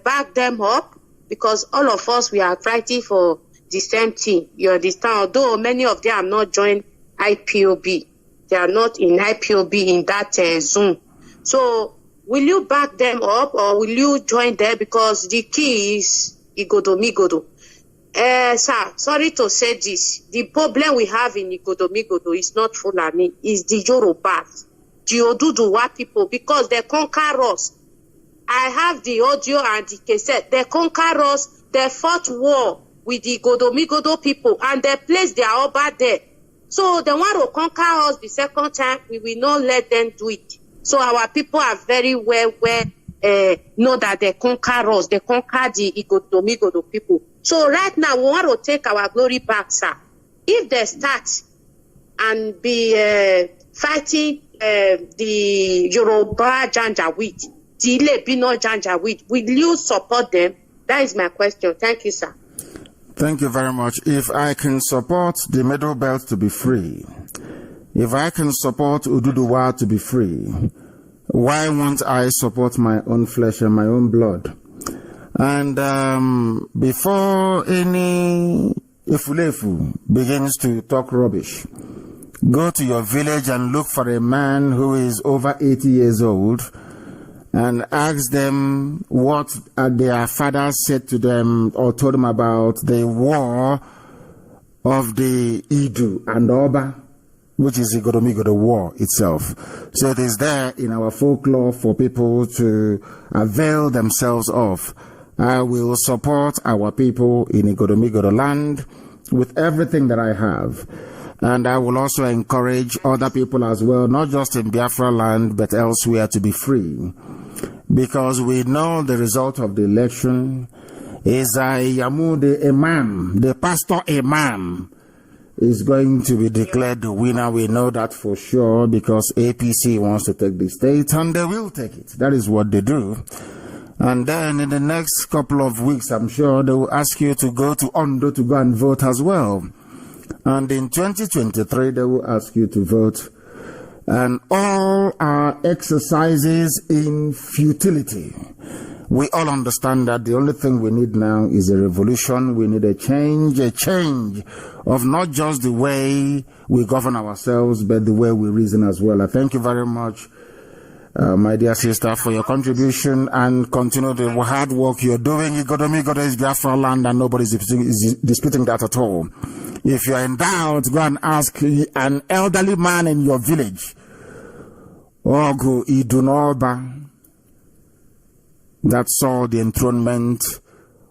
back them up? Because all of us, we are fighting for the same thing. You understand? Although many of them are not joined IPOB. They are not in IPOB in that Zoom. So, will you back them up or will you join them? Because the key is Igodomigodo. Sir, sorry to say this. The problem we have in Igodomigodo is not Fulani, it's the Yorubas, the Oduduwa people, because they conquer us. I have the audio and the cassette. They conquer us. They fought war with the Igodomigodo people and they placed their Oba there. So they want to conquer us the second time. We will not let them do it. So our people are very well know that they conquer us. They conquer the Igodomigodo people. So right now we want to take our glory back, sir. If they start and be fighting the Yoruba Janjaweed, the Ilebino Janjaweed, will you support them? That is my question. Thank you, sir. Thank you very much. If I can support the Middle Belt to be free, if I can support Ududuwa to be free, why won't I support my own flesh and my own blood? And before any Ifulefu begins to talk rubbish, go to your village and look for a man who is over 80 years old and ask them what their father said to them or told them about the war of the Idu and Oba, which is Igodomigodo war itself. So it is there in our folklore for people to avail themselves of. I will support our people in Igodomigodo land with everything that I have. And I will also encourage other people as well, not just in Biafra land, but elsewhere, to be free. Because we know the result of the election is Yamu, the Imam, the pastor Imam, is going to be declared the winner. We know that for sure because APC wants to take the state and they will take it. That is what they do. And then in the next couple of weeks, I'm sure they will ask you to go to Ondo to go and vote as well. And in 2023, they will ask you to vote. And all our exercises in futility. We all understand that the only thing we need now is a revolution. We need a change of not just the way we govern ourselves, but the way we reason as well. I thank you very much, my dear sister, for your contribution and continue the hard work you're doing. Igodomigodo is Biafra land and nobody is disputing that at all. If you're in doubt, go and ask an elderly man in your village. Ogu Idunoba. that saw the enthronement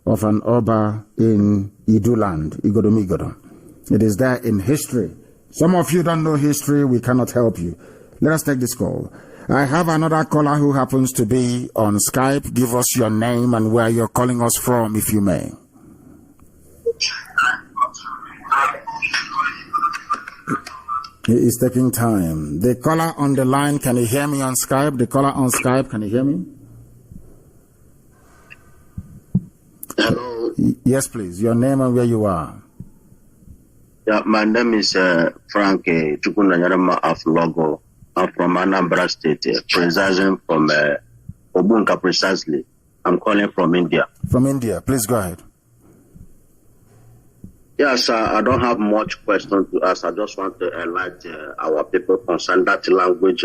of an Oba in Iduland, Igodomigodo. It is there in history. Some of you don't know history, we cannot help you. Let us take this call. I have another caller who happens to be on Skype. Give us your name and where you're calling us from, if you may. He is taking time. The caller on the line, can you hear me on Skype? The caller on Skype, can you hear me? Hello. Yes, please. Your name and where you are. Yeah, my name is Frank Chukunanyarama of Logo. I'm from Anambra State, precisely from Obunka, precisely. I'm calling from India. From India. Please go ahead. Yes, I don't have much question to ask. I just want to enlighten our people concerning that language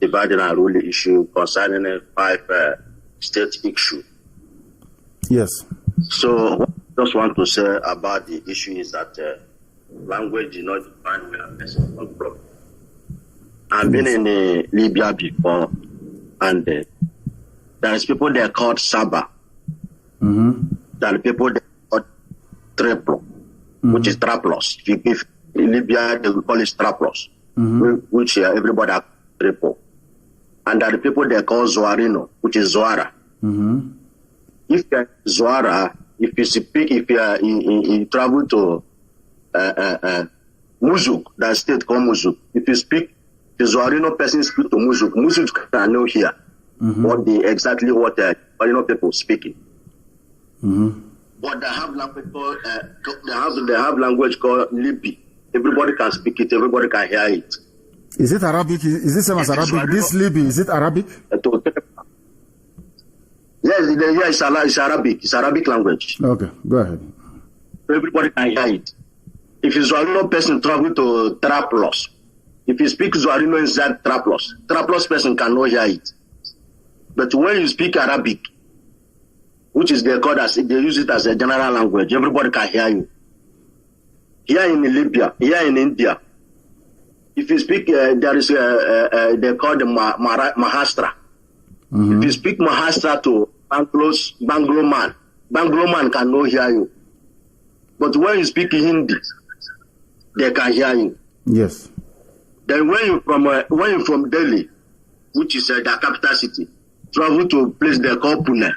dividing and ruling issue concerning a 5-state issue. Yes. So what I just want to say about the issue is that language is not defined where a person comes from. I've been in Libya before, and there is people there called Saba. There are people there called Triplo, which is Traplos. If in Libya, they will call it Traplos, which everybody has Triple. And there are people there called Zoarino, which is Zoara. If you are Zoara, if you speak, if you travel to Muzuk, that state called Muzuk, if you speak, the Zoarino person speak to Muzuk. Muzuk can know here what the Zoarino people speaking. But they have language called they have language called Libi. Everybody can speak it. Everybody can hear it. Is it Arabic? Is it same as Arabic? This Libi, is it Arabic? Yes, it's Arabic. It's Arabic language. Okay, go ahead. Everybody can hear it. If a Zoarino person travel to Traplos, if you speak Zoarino inside Traplos person cannot hear it. But when you speak Arabic, which is they use it as a general language, everybody can hear you. Here in Libya, here in India, if you speak, there is they call the Mahastra. If you speak Mahastra to Banglo man cannot hear you. But when you speak Hindi, they can hear you. Yes. Then when you from Delhi, which is the capital city, travel to a place they call Pune.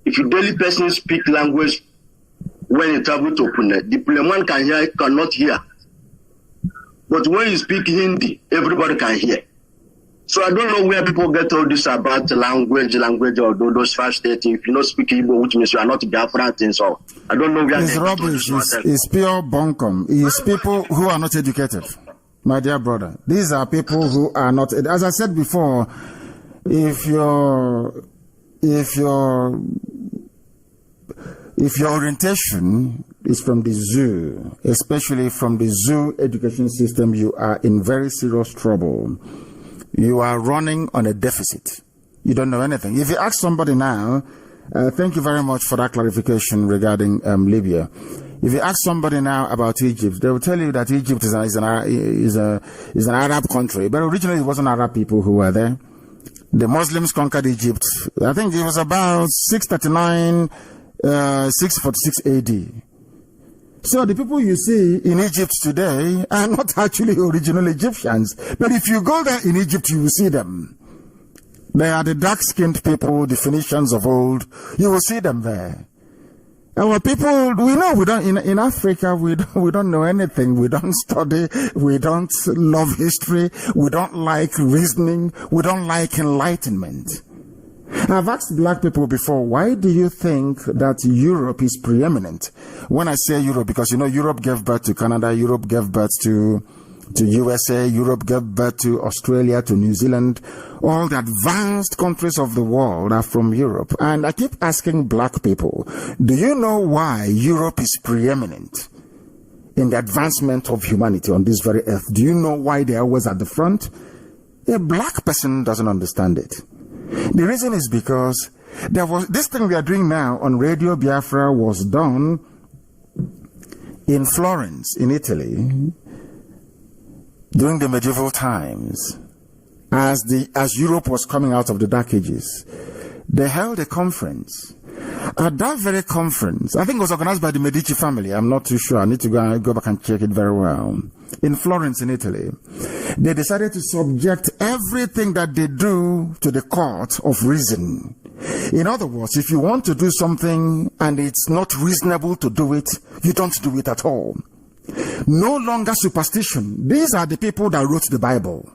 If you Delhi person speak language, when you travel to Pune, the Pune man cannot hear. But when you speak Hindi, everybody can hear. So I don't know where people get all this about language or those 5 states. If you don't speak Igbo, which means you are not Biafra, so I don't know where it's rubbish. It's pure bunkum. It's people who are not educated. My dear brother, these are people who are not, as I said before, if your orientation is from the zoo, especially from the zoo education system, you are in very serious trouble. You are running on a deficit. You don't know anything. If you ask somebody now, thank you very much for that clarification regarding Libya. If you ask somebody now about Egypt, they will tell you that Egypt is an Arab country, but originally it wasn't Arab people who were there. The Muslims conquered Egypt. I think it was about 639, 646 AD. So the people you see in Egypt today are not actually original Egyptians. But if you go there in Egypt, you will see them. They are the dark-skinned people, the Phoenicians of old. You will see them there. Our people, we know we don't, in Africa, we don't know anything. We don't study. We don't love history. We don't like reasoning. We don't like enlightenment. I've asked black people before, why do you think that Europe is preeminent? When I say Europe, because you know, Europe gave birth to Canada, Europe gave birth to USA, Europe gave birth to Australia, to New Zealand. All the advanced countries of the world are from Europe. And I keep asking black people, do you know why Europe is preeminent in the advancement of humanity on this very earth? Do you know why they are always at the front? A black person doesn't understand it. The reason is because there was this thing we are doing now on Radio Biafra was done in Florence, in Italy, during the medieval times, as Europe was coming out of the Dark Ages. they held a conference. At that very conference, I think it was organized by the Medici family. I'm not too sure. I need to go back and check it very well. In Florence, in Italy, they decided to subject everything that they do to the court of reason. In other words, if you want to do something and it's not reasonable to do it, you don't do it at all. No longer superstition. These are the people that wrote the Bible.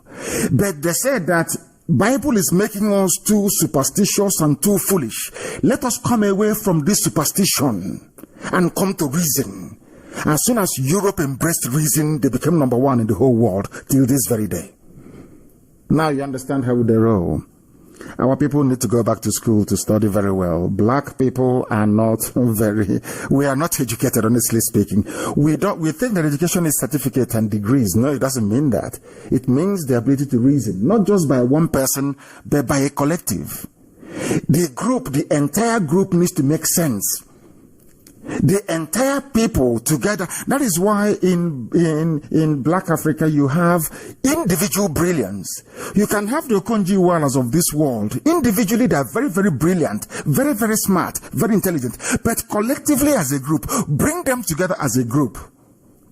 But they said that Bible is making us too superstitious and too foolish. Let us come away from this superstition and come to reason. As soon as Europe embraced reason, they became number one in the whole world till this very day. Now you understand how they roll. Our people need to go back to school to study very well. Black people are not we are not educated, honestly speaking. We think that education is certificate and degrees. No, it doesn't mean that. It means the ability to reason, not just by one person, but by a collective. The entire group needs to make sense. The entire people together. That is why in Black Africa you have individual brilliance. You can have the Okonjo-Iwealas of this world. Individually they are very, very brilliant, very, very smart, very intelligent. But collectively as a group, bring them together as a group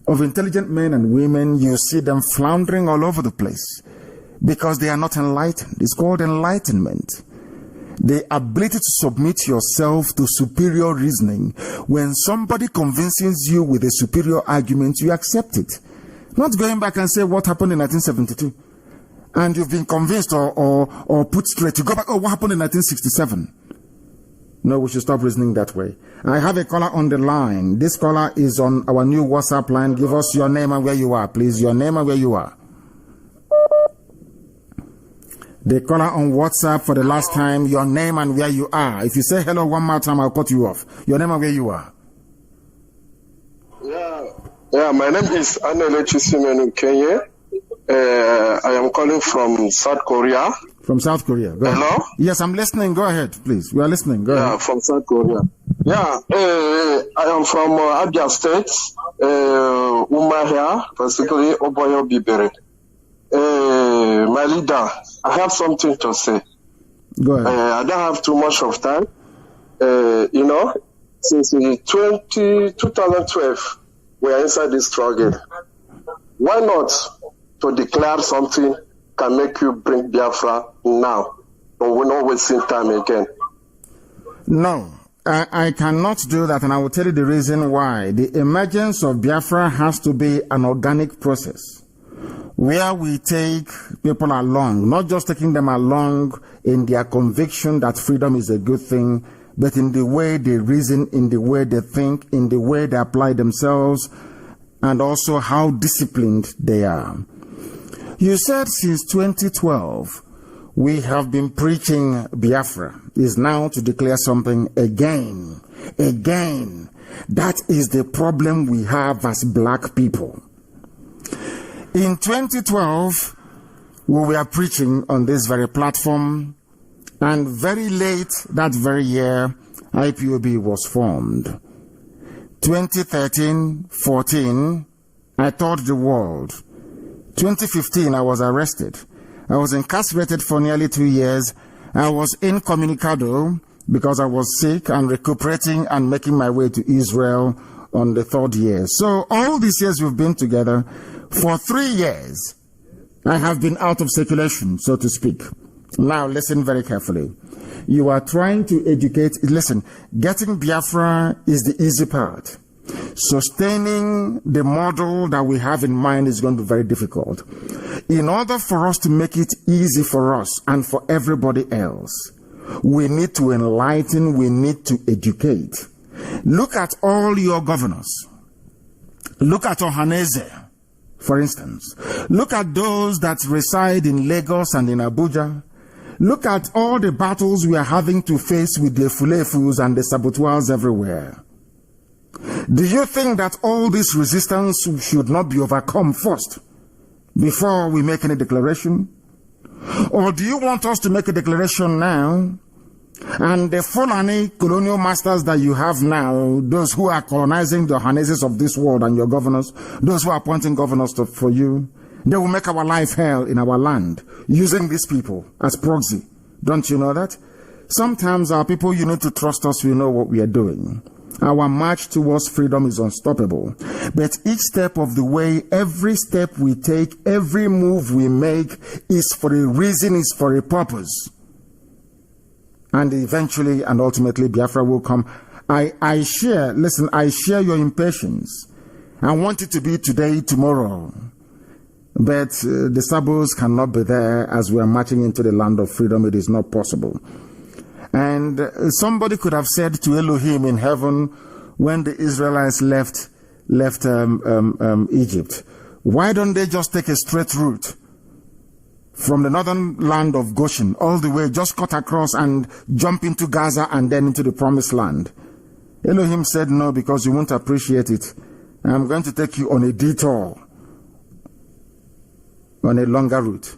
of intelligent men and women, you see them floundering all over the place because they are not enlightened. It's called enlightenment. The ability to submit yourself to superior reasoning. When somebody convinces you with a superior argument, you accept it. Not going back and say what happened in 1972. And you've been convinced or put straight. You go back, what happened in 1967? No, we should stop reasoning that way. I have a caller on the line. This caller is on our new WhatsApp line. Give us your name and where you are, please. Your name and where you are. The caller on WhatsApp for the last time, your name and where you are. If you say hello one more time, I'll cut you off. Your name and where you are. Yeah, my name is Anelechi Simenu Kenya. I am calling from South Korea. From South Korea. Go Hello? Ahead. Yes, I'm listening. Go ahead, please. We are listening. Go ahead. From South Korea. Yeah, I am from Abia State, Umahia, particularly Oboyo Bibere. My leader, I have something to say. Go ahead. I don't have too much of time. Since 2012, we are inside this struggle. Why not to declare something can make you bring Biafra now, and we're not wasting time again? No, I cannot do that, and I will tell you the reason why. The emergence of Biafra has to be an organic process, where we take people along, not just taking them along in their conviction that freedom is a good thing, but in the way they reason, in the way they think, in the way they apply themselves, and also how disciplined they are. You said since 2012, we have been preaching Biafra is now to declare something again. That is the problem we have as black people. In 2012, we were preaching on this very platform, and very late that very year, IPOB was formed. 2013-14, I taught the world. 2015, I was arrested. I was incarcerated for nearly 2 years. I was incommunicado because I was sick and recuperating and making my way to Israel on the 3rd year. So all these years we've been together, for 3 years, I have been out of circulation, so to speak. Now, listen very carefully. You are trying to educate. Listen, getting Biafra is the easy part. Sustaining the model that we have in mind is going to be very difficult. In order for us to make it easy for us and for everybody else, we need to enlighten, we need to educate. Look at all your governors. Look at Ohaneze, for instance. Look at those that reside in Lagos and in Abuja. Look at all the battles we are having to face with the Fulefus and the saboteurs everywhere. Do you think that all this resistance should not be overcome first before we make any declaration? Or do you want us to make a declaration now, and the Fulani colonial masters that you have now, those who are colonizing the Ohanezes of this world and your governors, those who are appointing governors for you, they will make our life hell in our land using these people as proxy. Don't you know that? Sometimes our people, you need to trust us, we know what we are doing. Our march towards freedom is unstoppable. But each step of the way, every step we take, every move we make is for a reason, is for a purpose. And eventually and ultimately Biafra will come. I share your impatience. I want it to be today, tomorrow. But the Sabos cannot be there as we are marching into the land of freedom. It is not possible. And somebody could have said to Elohim in heaven when the Israelites left Egypt, why don't they just take a straight route from the northern land of Goshen all the way, just cut across and jump into Gaza and then into the promised land? Elohim said, no, because you won't appreciate it. I'm going to take you on a detour, on a longer route.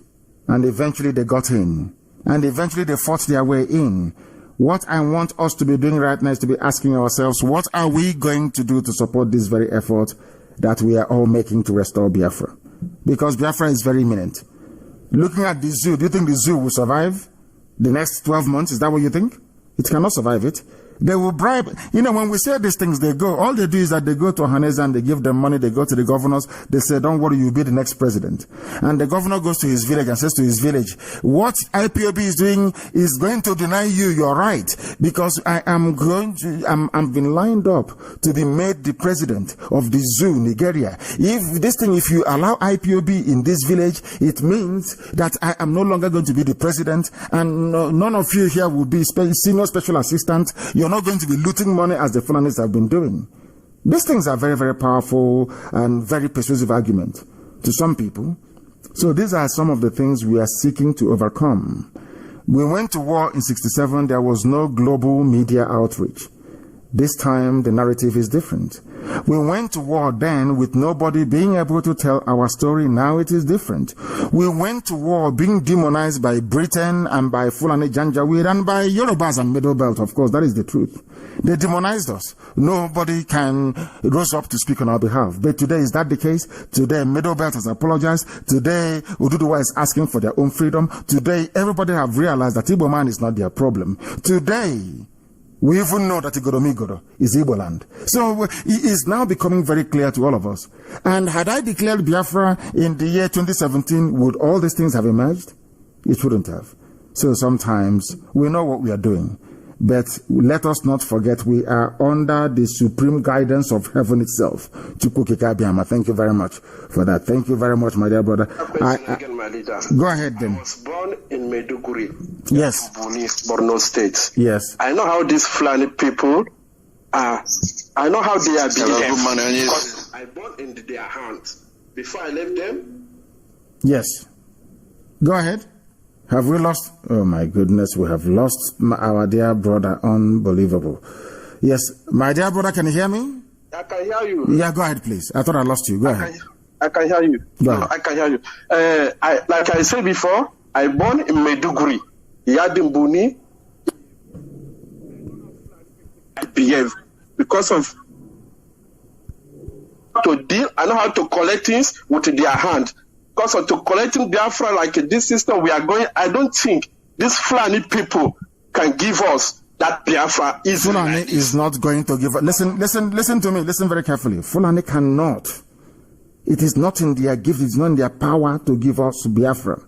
And eventually they got in. And eventually they fought their way in. What I want us to be doing right now is to be asking ourselves, what are we going to do to support this very effort that we are all making to restore Biafra? Because Biafra is very imminent. Looking at the zoo, do you think the zoo will survive the next 12 months? Is that what you think? It cannot survive it. They will bribe. You know, when we say these things, they go. All they do is that they go to Ohaneze and they give them money. They go to the governors. They say, don't worry, you'll be the next president. And the governor goes to his village and says to his village, what IPOB is doing is going to deny you your right, because I'm been lined up to be made the president of the zoo, Nigeria. If you allow IPOB in this village, it means that I am no longer going to be the president, and none of you here will be senior special assistant. You're not going to be looting money as the Fulanis have been doing. These things are very, very powerful and very persuasive argument to some people. So these are some of the things we are seeking to overcome. We went to war in '67. There was no global media outreach. This time the narrative is different. We went to war then with nobody being able to tell our story. Now it is different. We went to war being demonized by Britain and by Fulani Janjaweed and by Yorubas and Middle Belt. Of course, that is the truth. They demonized us. Nobody can rise up to speak on our behalf. But today, is that the case? Today, Middle Belt has apologized. Today, Ududuwa is asking for their own freedom. Today, everybody have realized that Igbo man is not their problem. Today, we even know that Igoromigoro is Igbo land. So it is now becoming very clear to all of us. And had I declared Biafra in the year 2017, would all these things have emerged? It wouldn't have. So sometimes we know what we are doing. But let us not forget we are under the supreme guidance of heaven itself. Chukwukika. Thank you very much for that. Thank you very much, my dear brother. Go ahead then. I was born in Maiduguri. Yes. Borno State. Yes. I know how these Fulani people are. I know how they are behaving. Because I born in their hands. Before I left them. Yes. Go ahead. Have we lost? Oh my goodness, we have lost our dear brother. Unbelievable. Yes, my dear brother, can you hear me? I can hear you. Yeah, go ahead, please. I thought I lost you. Go ahead. I can hear you. Go ahead. I can hear you. Like I said before, I born in Maiduguri. Yadimbuni. I behave because of to deal. I know how to collect things with their hand. Because of to collecting Biafra like this system we are going, I don't think these Fulani people can give us that Biafra is. Fulani is not going to give us. Listen to me. Listen very carefully. Fulani cannot. It is not in their gift. It's not in their power to give us Biafra.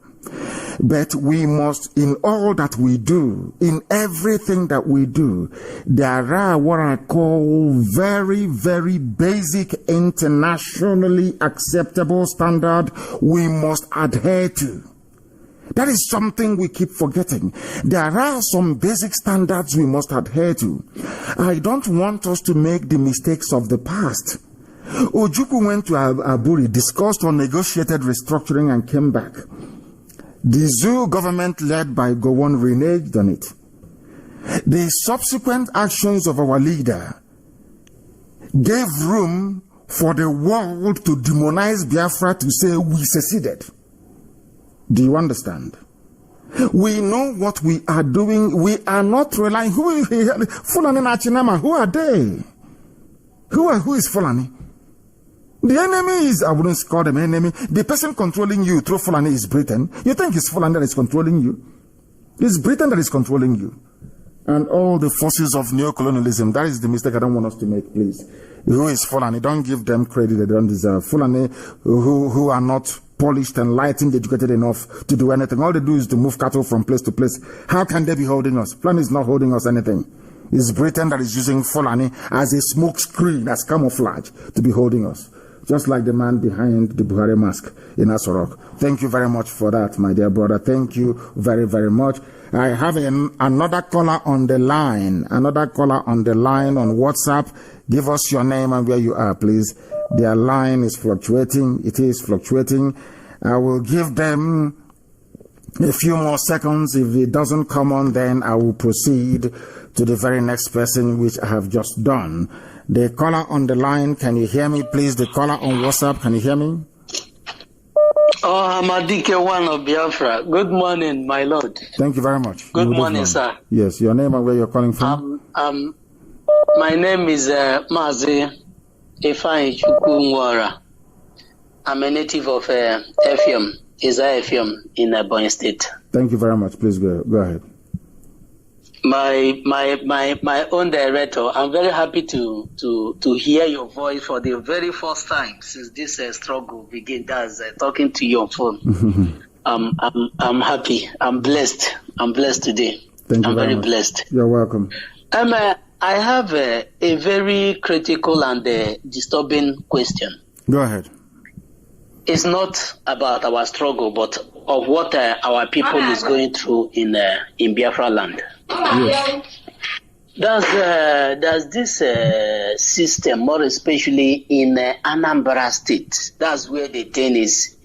But we must, in all that we do, in everything that we do, there are what I call very, very basic, internationally acceptable standard we must adhere to. That is something we keep forgetting. There are some basic standards we must adhere to. I don't want us to make the mistakes of the past. Ojukwu went to Aburi, discussed or negotiated restructuring and came back. The zoo government led by Gowon reneged on it. The subsequent actions of our leader gave room for the world to demonize Biafra, to say we seceded. Do you understand? We know what we are doing. We are not relying. Fulani Nachinama, who are they? Who is Fulani? The enemy is, I wouldn't call them enemy. The person controlling you through Fulani is Britain. You think it's Fulani that is controlling you? It's Britain that is controlling you. and all the forces of neocolonialism. That is the mistake I don't want us to make, please. Who is Fulani? Don't give them credit they don't deserve. Fulani who are not polished, enlightened, educated enough to do anything. All they do is to move cattle from place to place. How can they be holding us? Fulani is not holding us anything. It's Britain that is using Fulani as a smoke screen, as camouflage, to be holding us. Just like the man behind the Buhari mask in Asorok. Thank you very much for that, my dear brother. Thank you very, very much. I have another caller on the line. Another caller on the line on WhatsApp. Give us your name and where you are, please. Their line is fluctuating. It is fluctuating. I will give them a few more seconds. If it doesn't come on, then I will proceed to the very next person, which I have just done. The caller on the line, can you hear me, please? The caller on WhatsApp, can you hear me? Oh, Hamadike one of Biafra. Good morning, my lord. Thank you very much. Good morning, sir. Yes, your name and where you're calling from? My name is Mazi Nnamdi Kanu Sept. I'm a native of Effium, Effium in Ebonyi State. Thank you very much. Please go ahead. My own director, I'm very happy to hear your voice for the very first time since this struggle began. That's talking to you on phone. I'm happy. I'm blessed. I'm blessed today. Thank you I'm very much. blessed. You're welcome. I have a very critical and disturbing question. Go ahead. It's not about our struggle, but of what our people is going through in Biafra land. Yes. Does this system, more especially in Anambra State, that's where the thing is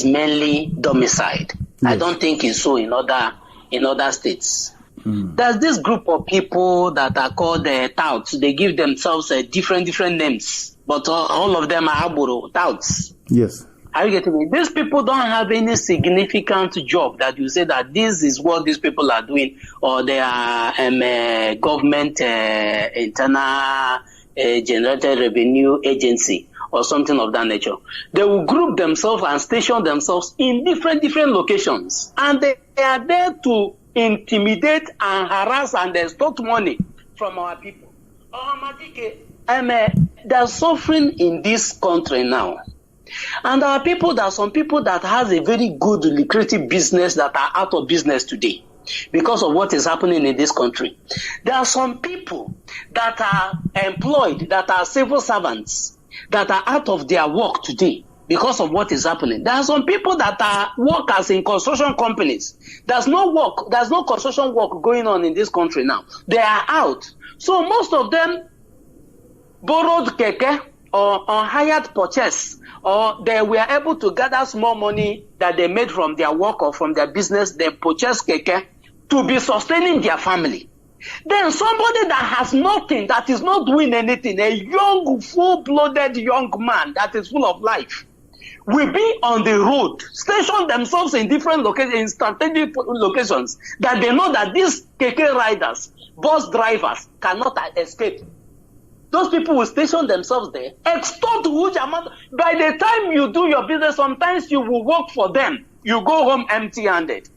mainly domiciled. Yes. I don't think it's so in other states. There's this group of people that are called touts. They give themselves different names, but all of them are Aburo touts. Yes. Are you getting me? These people don't have any significant job that you say that this is what these people are doing, or they are government internal generated revenue agency or something of that nature. They will group themselves and station themselves in different locations, and they are there to intimidate and harass and extort money from our people. They're suffering in this country now. And there are people, there are some people that has a very good lucrative business that are out of business today because of what is happening in this country. There are some people that are employed, that are civil servants, that are out of their work today because of what is happening. There are some people that are workers in construction companies. There's no work, there's no construction work going on in this country now. They are out. So most of them borrowed keke or hired purchase, or they were able to gather small money that they made from their work or from their business. They purchased keke to be sustaining their family. Then somebody that has nothing, that is not doing anything, a young, full-blooded young man that is full of life, will be on the road, station themselves in different locations, in strategic locations, that they know that these keke riders, bus drivers cannot escape. Those people will station themselves there, extort huge amount. By the time you do your business, sometimes you will work for them. You go home empty-handed.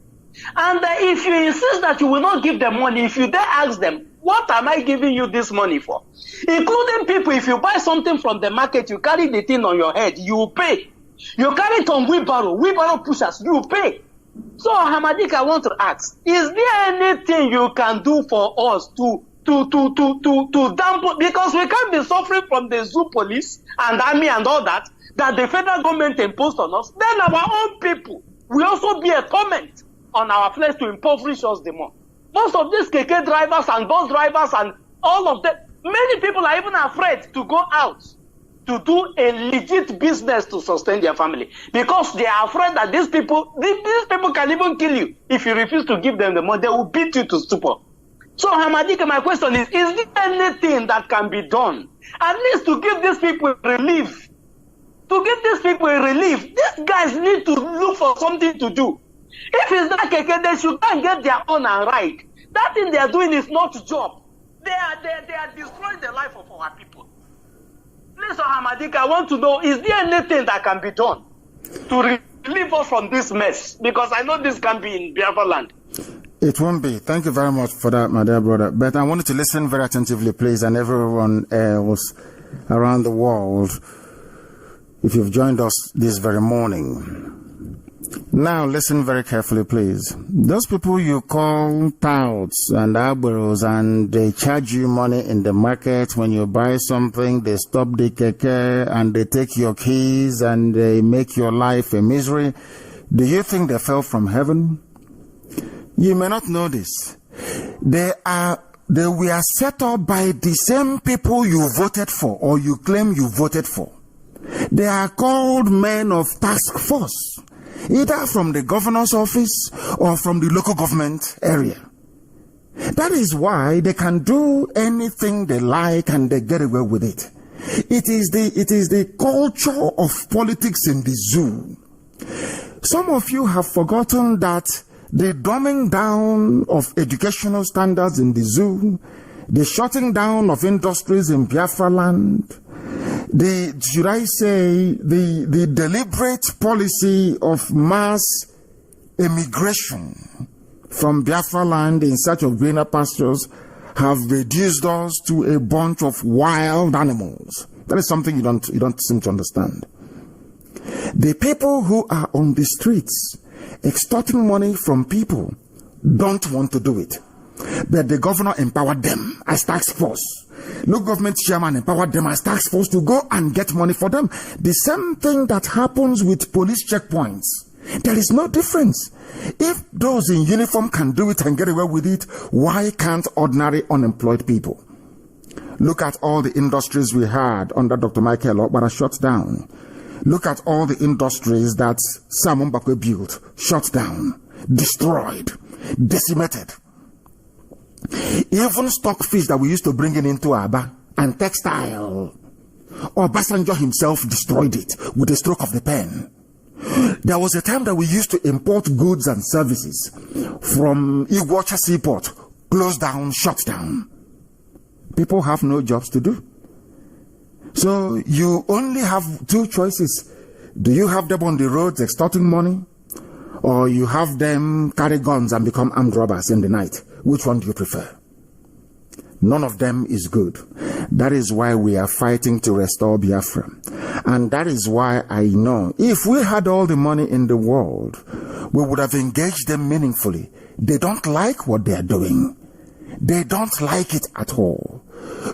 And if you insist that you will not give them money, if you dare ask them, what am I giving you this money for? Including people, if you buy something from the market, you carry the thing on your head, you pay. You carry it on wheelbarrow pushers, you pay. So, Hamadik, I want to ask, is there anything you can do for us to dampen, because we can't be suffering from the zoo police and army and all that the federal government imposed on us. Then our own people will also be a torment on our flesh to impoverish us the more. Most of these keke drivers and bus drivers and all of them, many people are even afraid to go out to do a legit business to sustain their family because they are afraid that these people can even kill you if you refuse to give them the money. They will beat you to stupor. So, Hamadika, my question is there anything that can be done, at least to give these people relief? To give these people a relief, these guys need to look for something to do. If it's that keke, they should go and get their own and ride. That thing they are doing is not a job. They are destroying the life of our people. Please, Hamadika, I want to know, is there anything that can be done to relieve us from this mess? Because I know this can be in Biafra land. It won't be. Thank you very much for that, my dear brother. But I wanted to listen very attentively, please, and everyone else around the world, if you've joined us this very morning. Now, listen very carefully, please. Those people you call touts and agberos, and they charge you money in the market when you buy something, they stop the keke and they take your keys and they make your life a misery. Do you think they fell from heaven? You may not know this. They were set up by the same people you voted for or you claim you voted for. They are called men of task force, either from the governor's office or from the local government area. That is why they can do anything they like and they get away with it. It is the culture of politics in the zoo. Some of you have forgotten that the dumbing down of educational standards in the zoo, the shutting down of industries in Biafra land, the deliberate policy of mass immigration from Biafra land in search of greener pastures have reduced us to a bunch of wild animals. That is something you don't seem to understand. The people who are on the streets extorting money from people don't want to do it. But the governor empowered them as task force. Local government chairman empowered them as task force to go and get money for them. The same thing that happens with police checkpoints. There is no difference. If those in uniform can do it and get away with it, why can't ordinary unemployed people? Look at all the industries we had under Dr. Michael Okpara shut down. Look at all the industries that Simon Bakwe built, shut down, destroyed, decimated. Even stockfish that we used to bring into Aba and textile, Obasanjo himself destroyed it with a stroke of the pen. There was a time that we used to import goods and services from Iguacha Seaport, closed down, shut down. People have no jobs to do. So you only have two choices. Do you have them on the roads extorting money, or you have them carry guns and become armed robbers in the night? Which one do you prefer? None of them is good. That is why we are fighting to restore Biafra. And that is why I know if we had all the money in the world, we would have engaged them meaningfully. They don't like what they are doing. They don't like it at all.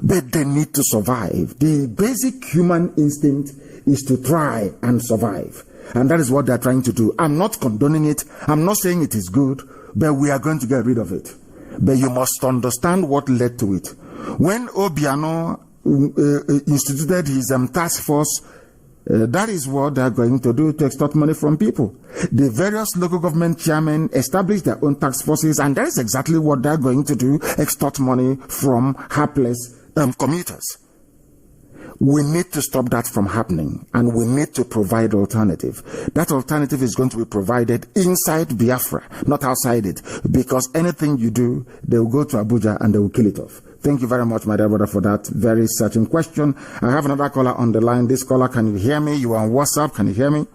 But they need to survive. The basic human instinct is to try and survive. And that is what they are trying to do. I'm not condoning it. I'm not saying it is good, but we are going to get rid of it. But you must understand what led to it. When Obiano instituted his task force, that is what they are going to do to extort money from people. The various local government chairmen established their own task forces, and that is exactly what they are going to do, extort money from hapless commuters. We need to stop that from happening, and we need to provide alternative. That alternative is going to be provided inside Biafra, not outside it, because anything you do, they will go to Abuja and they will kill it off. Thank you very much, my dear brother, for that very searching question. I have another caller on the line. This caller, can you hear me? You are on WhatsApp. Can you hear me?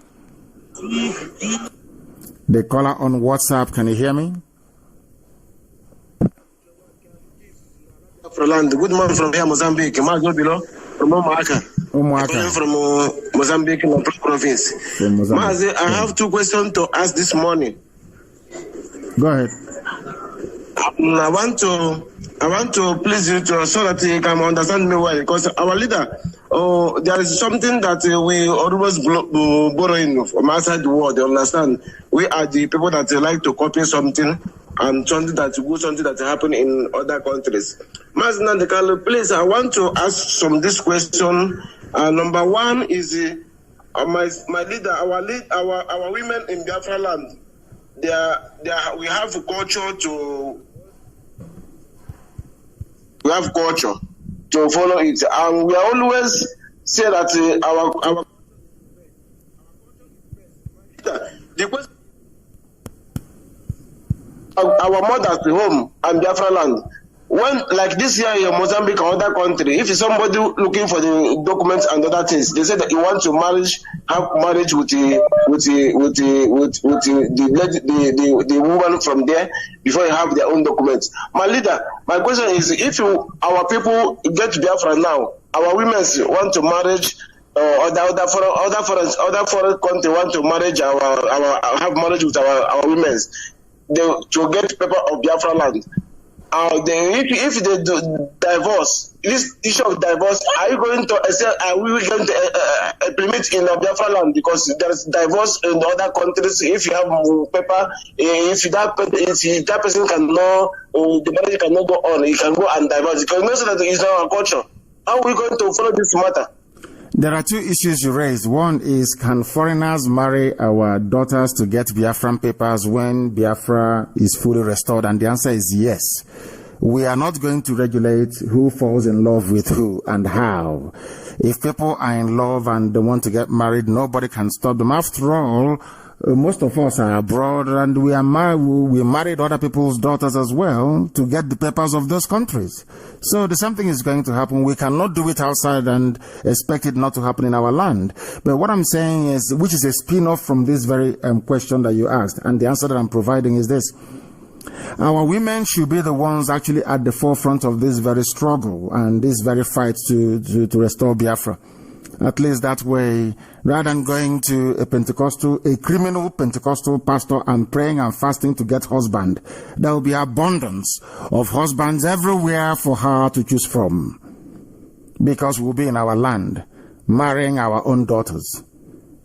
The caller on WhatsApp, can you hear me? Good morning from here, Mozambique. From Omaka. From Mozambique, province. Mazi, I have two questions to ask this morning. Go ahead. I want to please you to so that you can understand me well, because our leader, there is something that we always borrowing from outside the world. You understand? We are the people that like to copy something and something that happen in other countries. Mazi Nnamdi Kanu, please, I want to ask this question. Number one is my leader, our women in Biafra land. We have a culture to follow it, and we always say that our mothers at home and Biafra land, when, like this year in Mozambique or other country, if somebody looking for the documents and other things, they say that you want to have marriage with the woman from there before you have their own documents. My leader, my question is, if our people get to Biafra now, our women want to marriage, other foreign country want to marriage have marriage with our women, to get paper of Biafra land. If they do divorce, this issue of divorce, are we going to implement in Biafra land? Because there is divorce in other countries. If you have paper, if that person cannot, the marriage cannot go on, he can go and divorce. Because you know that it's not our culture. How are we going to follow this matter? There are two issues you raised. One is, can foreigners marry our daughters to get Biafran papers when Biafra is fully restored? And the answer is yes. We are not going to regulate who falls in love with who and how. If people are in love and they want to get married, nobody can stop them. After all, most of us are abroad and we married other people's daughters as well to get the papers of those countries. So the same thing is going to happen. We cannot do it outside and expect it not to happen in our land. But what I'm saying is, which is a spin-off from this very question that you asked, and the answer that I'm providing is this. Our women should be the ones actually at the forefront of this very struggle and this very fight to restore Biafra. At least that way, rather than going to a criminal Pentecostal pastor and praying and fasting to get husband, there will be abundance of husbands everywhere for her to choose from. Because we'll be in our land, marrying our own daughters,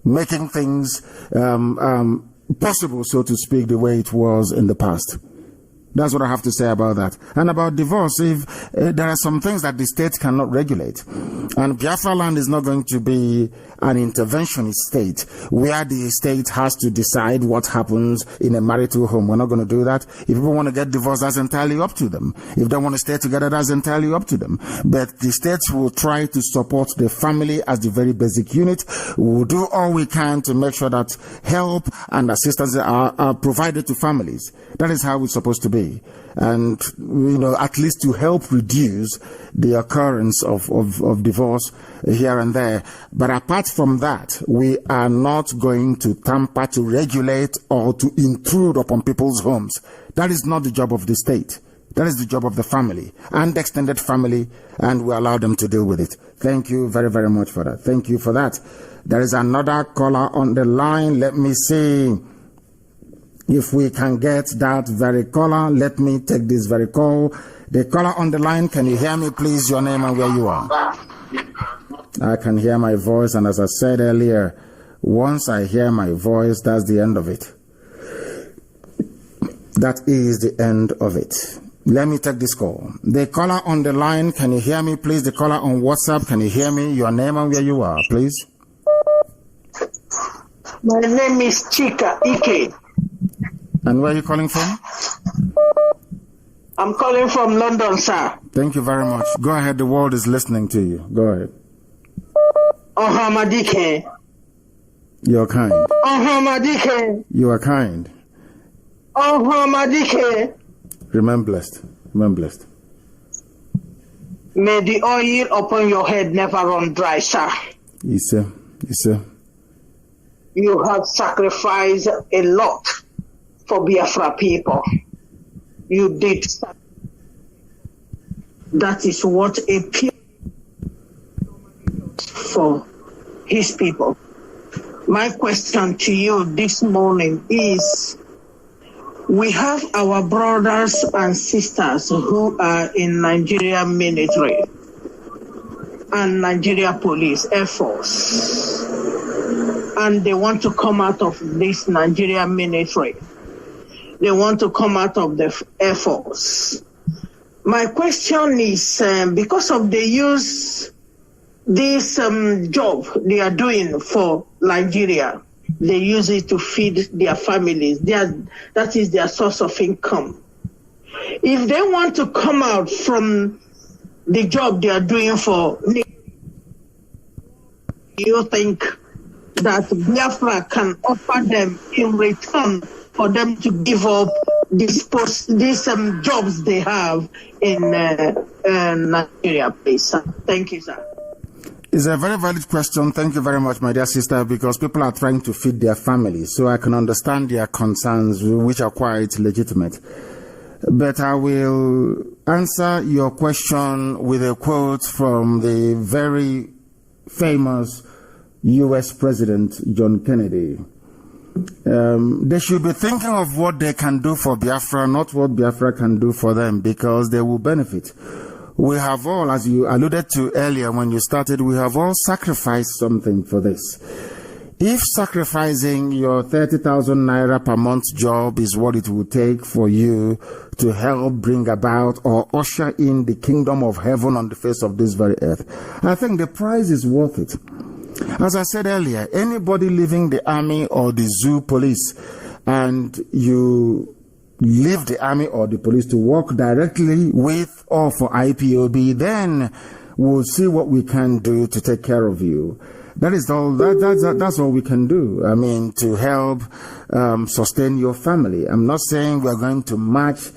making things possible, so to speak, the way it was in the past. That's what I have to say about that. And about divorce, if there are some things that the state cannot regulate, and Biafra land is not going to be an interventionist state where the state has to decide what happens in a marital home. We're not going to do that. If people want to get divorced, that's entirely up to them. If they want to stay together, that's entirely up to them. But the states will try to support the family as the very basic unit. We'll do all we can to make sure that help and assistance are provided to families. That is how it's supposed to be. And, at least to help reduce the occurrence of divorce here and there. But apart from that, we are not going to tamper, to regulate, or to intrude upon people's homes. That is not the job of the state. That is the job of the family and the extended family, and we allow them to deal with it. Thank you very, very much for that. Thank you for that. There is another caller on the line. Let me see if we can get that very caller. Let me take this very call. The caller on the line, can you hear me, please? Your name and where you are. I can hear my voice, and as I said earlier, once I hear my voice, that's the end of it. That is the end of it. Let me take this call. The caller on the line, can you hear me, please? The caller on WhatsApp, can you hear me? Your name and where you are, please. My name is Chika Ike. And where are you calling from? I'm calling from London, sir. Thank you very much. Go ahead. The world is listening to you. Go ahead. Madike. You're kind. Madike. You are kind. Madike. Remain blessed. Remain blessed. May the oil upon your head never run dry, sir. Yes, sir. Yes, sir. You have sacrificed a lot for Biafra people. You did. That is what a peer for his people. My question to you this morning is, we have our brothers and sisters who are in Nigeria military and Nigeria police, Air Force, and they want to come out of this Nigeria military. They want to come out of the Air Force. My question is, because of they use this job they are doing for Nigeria, they use it to feed their families. That is their source of income. If they want to come out from the job they are doing for, you think that Biafra can offer them in return for them to give up these jobs they have in Nigeria, please. Thank you, sir. It's a very valid question. Thank you very much, my dear sister, because people are trying to feed their families, so I can understand their concerns, which are quite legitimate. But I will answer your question with a quote from the very famous U.S. President John Kennedy. They should be thinking of what they can do for Biafra, not what Biafra can do for them, because they will benefit. We have all, as you alluded to earlier when you started, we have all sacrificed something for this. If sacrificing your 30,000 naira per month job is what it will take for you to help bring about or usher in the kingdom of heaven on the face of this very earth, I think the price is worth it. As I said earlier, anybody leaving the army or the zoo police and you leave the army or the police to work directly with or for IPOB, then we'll see what we can do to take care of you. That is all. That's all we can do. I mean, to help sustain your family. I'm not saying we're going to match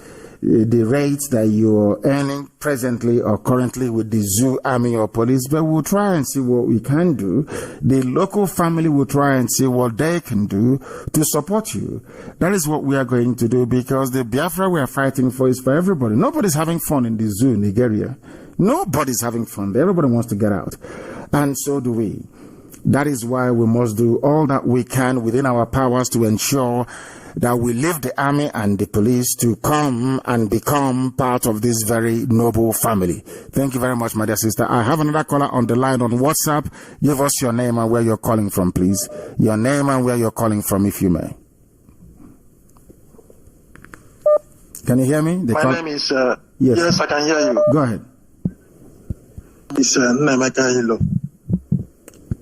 the rates that you're earning presently or currently with the zoo, army, or police, but we'll try and see what we can do. The local family will try and see what they can do to support you. That is what we are going to do, because the Biafra we are fighting for is for everybody. Nobody's having fun in the zoo in Nigeria. Nobody's having fun. Everybody wants to get out. And so do we. That is why we must do all that we can within our powers to ensure that we leave the army and the police to come and become part of this very noble family. Thank you very much, my dear sister. I have another caller on the line on WhatsApp. Give us your name and where you're calling from, please. Your name and where you're calling from, if you may. Can you hear me? My name is... yes. Yes, I can hear you. Go ahead. It's Nnameka Hilo.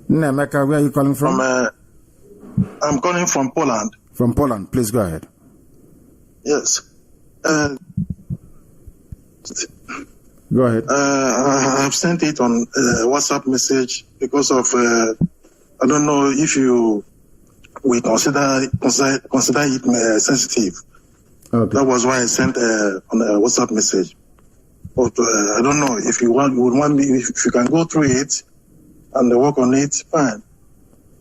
Nnameka, where are you calling from? I'm calling from Poland. From Poland. Please go ahead. Yes. Go ahead. I've sent it on WhatsApp message because of, I don't know if we consider it sensitive. Okay. That was why I sent on a WhatsApp message. But I don't know if you would want me, if you can go through it and work on it, fine.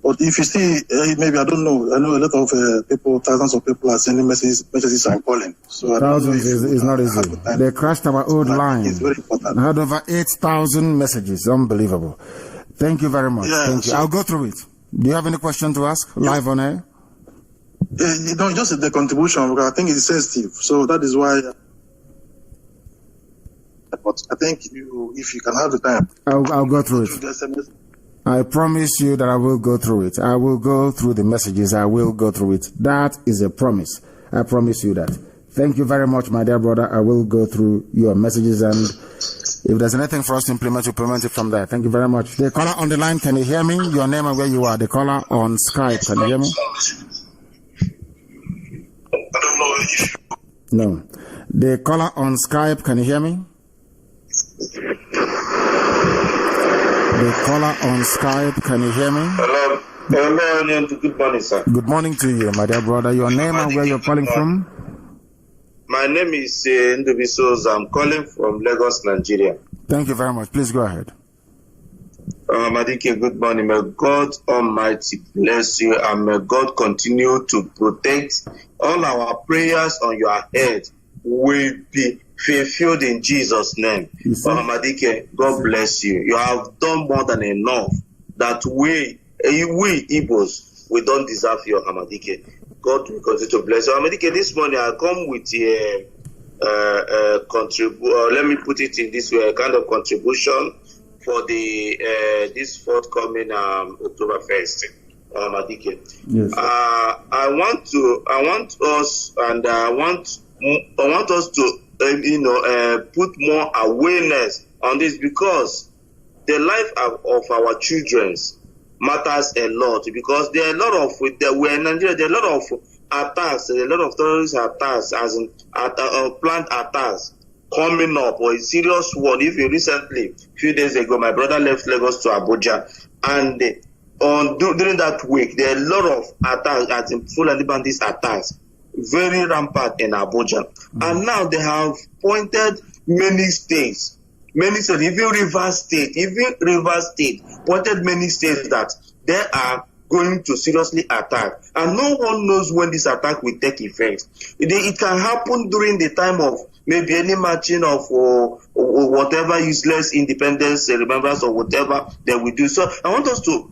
But if you see, maybe I don't know. I know a lot of people, thousands of people are sending messages and calling. So thousands is not easy. They crashed our old line. It's very important. I had over 8,000 messages. Unbelievable. Thank you very much. Yeah, thank you. I'll go through it. Do you have any question to ask live on air? No, just the contribution, because I think it's sensitive. So that is why. But I think if you can have the time, I'll go through it. I promise you that I will go through it. I will go through the messages. I will go through it. That is a promise. I promise you that. Thank you very much, my dear brother. I will go through your messages, and if there's anything for us to implement, we'll implement it from there. Thank you very much. The caller on the line, can you hear me? Your name and where you are. The caller on Skype, can you hear me? I don't know if you... No. The caller on Skype, can you hear me? The caller on Skype, can you hear me? Hello. Hello, good morning, sir. Good morning to you, my dear brother. Your name and where you're calling from? My name is Ndubisos. I'm calling from Lagos, Nigeria. Thank you very much. Please go ahead. Madike, good morning. May God Almighty bless you, and may God continue to protect all our prayers on your head will be fulfilled in Jesus' name. Madike, God bless you. You have done more than enough that we Igbos, we don't deserve your Hamadike. God will continue to bless you. Hamadike, this morning I come with let me put it in this way, a kind of contribution for the this forthcoming October 1st. Hamadike. Yes. I want us to put more awareness on this, because the life of our children matters a lot, because there are a lot of we're in Nigeria, there are a lot of attacks, a lot of terrorist attacks, as in planned attacks coming up, or a serious one. If you recently, a few days ago, my brother left Lagos to Abuja, and during that week, there are a lot of attacks, as in Fulani bandits attacks. very rampant in Abuja. And now they have pointed many states, even Rivers State, pointed many states that they are going to seriously attack. And no one knows when this attack will take effect. It can happen during the time of maybe any marching of whatever useless independence remembrance or whatever they will do. So I want us to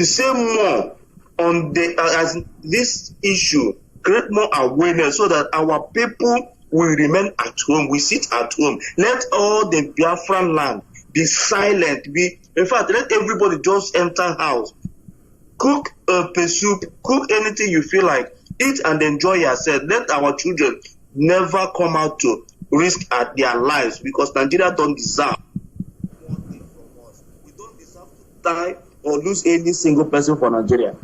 say more on as this issue, create more awareness so that our people will remain at home. We sit at home. Let all the Biafran land be silent. In fact, let everybody just enter house. Cook a soup, cook anything you feel like, eat and enjoy yourself. Let our children never come out to risk at their lives because Nigeria don't deserve one thing from us. We don't deserve to die or lose any single person for Nigeria.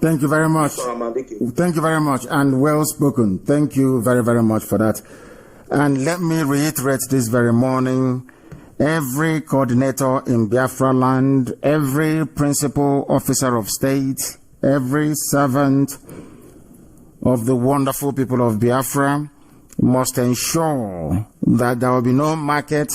Thank you very much. Thank you very much, and well spoken. Thank you very, very much for that. And let me reiterate this very morning, every coordinator in Biafra land, every principal officer of state, every servant of the wonderful people of Biafra must ensure that there will be no market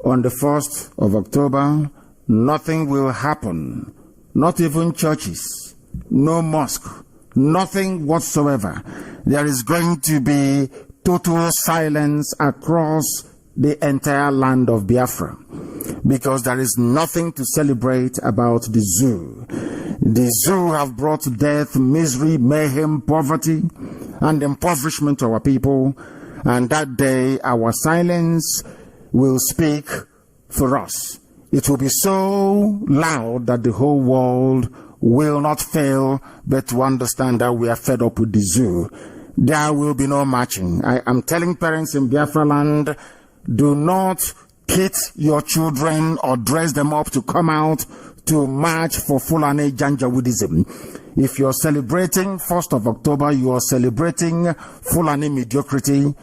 on the 1st of October. Nothing will happen, not even churches. No mosque, nothing whatsoever. There is going to be total silence across the entire land of Biafra because there is nothing to celebrate about the zoo. The zoo have brought death, misery, mayhem, poverty, and impoverishment to our people, and that day our silence will speak for us. It will be so loud that the whole world will not fail but to understand that we are fed up with the zoo. There will be no marching. I am telling parents in Biafra land, do not kit your children or dress them up to come out to march for Fulani Janjaweedism. If you're celebrating 1st of October, you are celebrating Fulani mediocrity.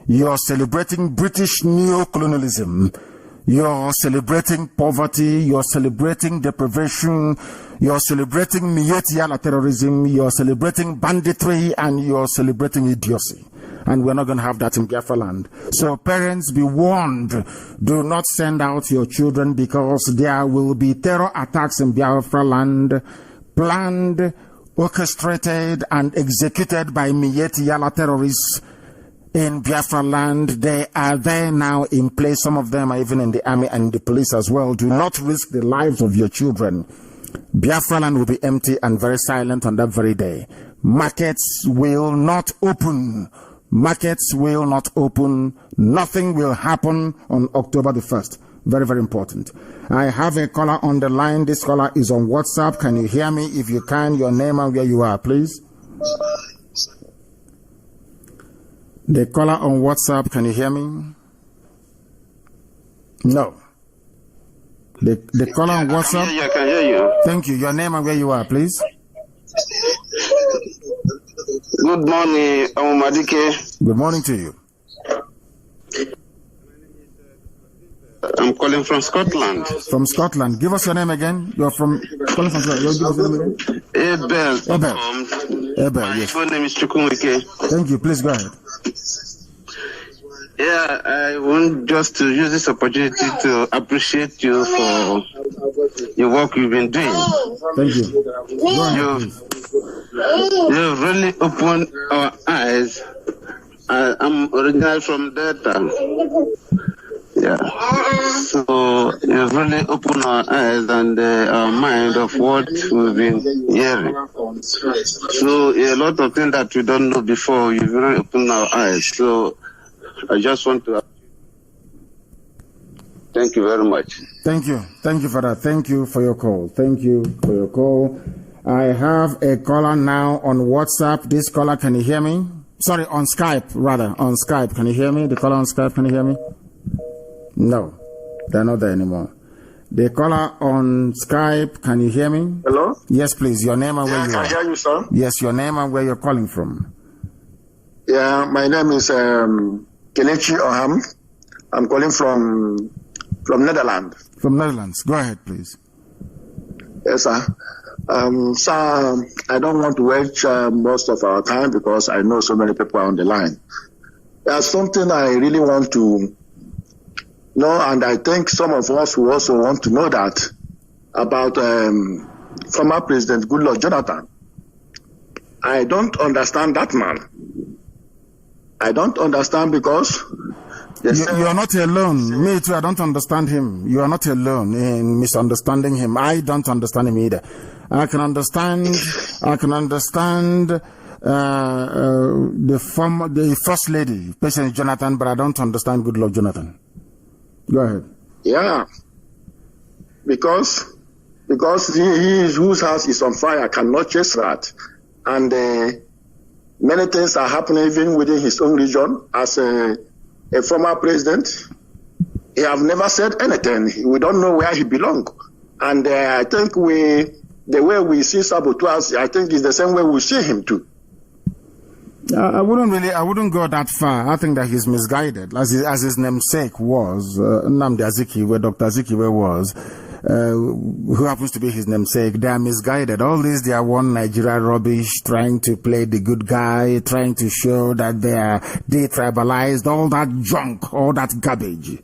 You are celebrating British neo-colonialism. You're celebrating poverty, you're celebrating deprivation, you're celebrating Mietiala terrorism, you're celebrating banditry, and you're celebrating idiocy. And we're not going to have that in Biafra land. So parents, be warned, do not send out your children because there will be terror attacks in Biafra land, planned, orchestrated, and executed by Mietiala terrorists in Biafra land. They are there now in place. Some of them are even in the army and the police as well. Do not risk the lives of your children. Biafra land will be empty and very silent on that very day. Markets will not open. Markets will not open. Nothing will happen on October the 1st. Very, very important. I have a caller on the line. This caller is on WhatsApp. Can you hear me? If you can, your name and where you are, please. The caller on WhatsApp, can you hear me? No. The caller on WhatsApp? I can hear you. Thank you. Your name and where you are, please. Good morning, Madike. Good morning to you. I'm calling from Scotland. From Scotland. Give us your name again. You're calling from Scotland. Give us your name again. Abel, yes. My name is Chukwuemeke. Thank you. Please go ahead. Yeah, I want just to use this opportunity to appreciate you for your work you've been doing. Thank you. You've really opened our eyes. I'm originally from Delta. Yeah. So you've really opened our eyes and our mind of what we've been hearing. So a lot of things that we don't know before, you've really opened our eyes. So I just want to thank you very much. Thank you. Thank you for that. Thank you for your call. Thank you for your call. I have a caller now on WhatsApp. This caller, can you hear me? Sorry, on Skype, rather. On Skype. Can you hear me? The caller on Skype, can you hear me? No, they're not there anymore. The caller on Skype, can you hear me? Hello? Yes, please. Your name and where you are. I can hear you, sir. Yes, your name and where you're calling from. Yeah, my name is Kelechi Oham. I'm calling from Netherlands. From Netherlands. Go ahead, please. Yes, sir. Sir, I don't want to waste most of our time because I know so many people are on the line. There's something I really want to know, and I think some of us will also want to know that about former President Goodluck Jonathan. I don't understand that man. I don't understand because you are not alone. Me too, I don't understand him. You are not alone in misunderstanding him. I don't understand him either. I can understand the first lady, President Jonathan, but I don't understand Goodluck Jonathan. Go ahead. Yeah, because he whose house is on fire cannot chase that, and many things are happening even within his own region. As a former president, he have never said anything. We don't know where he belongs, and I think the way we see saboteurs, I think is the same way we see him too. I wouldn't go that far. I think that he's misguided, as his namesake was, Nnamdi Azikiwe, Dr. Azikiwe was, who happens to be his namesake. They are misguided. All this, they are one Nigeria rubbish, trying to play the good guy, trying to show that they are detribalized, all that junk, all that garbage.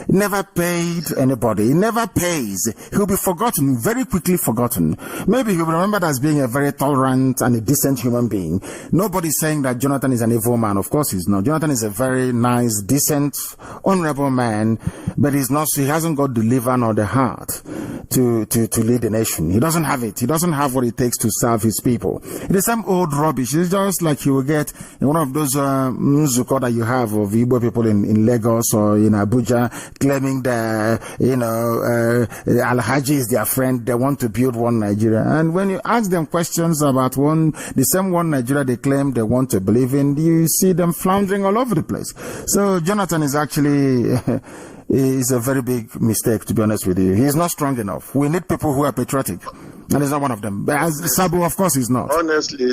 Never paid anybody. He never pays. He'll be forgotten, very quickly forgotten. Maybe he'll be remembered as being a very tolerant and a decent human being. Nobody's saying that Jonathan is an evil man. Of course he's not. Jonathan is a very nice, decent, honorable man, but he hasn't got the liver nor the heart to lead the nation. He doesn't have it. He doesn't have what it takes to serve his people. It is some old rubbish. It's just like you will get in one of those Nzuko that you have of Igbo people in Lagos or in Abuja, claiming that, Al-Haji is their friend. They want to build one Nigeria. And when you ask them questions about the same one Nigeria they claim they want to believe in, you see them floundering all over the place. So Jonathan is actually is a very big mistake, to be honest with you. He is not strong enough. We need people who are patriotic, and he's not one of them. But as Sabo, of course, he's not. Honestly,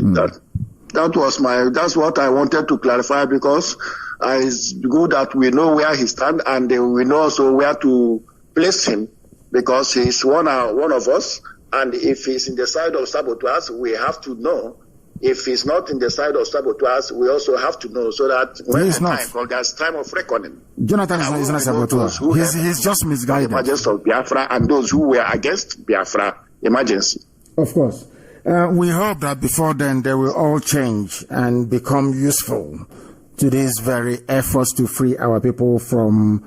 that's what I wanted to clarify, because it's good that we know where he stands, and we know also where to place him, because he's one of us, and if he's in the side of saboteurs, we have to know. If he's not in the side of saboteurs, we also have to know, so that when there's time of reckoning. Jonathan is not a saboteur. He's just misguided. The emergence of Biafra and those who were against Biafra emergency. Of course. We hope that before then they will all change and become useful to these very efforts to free our people from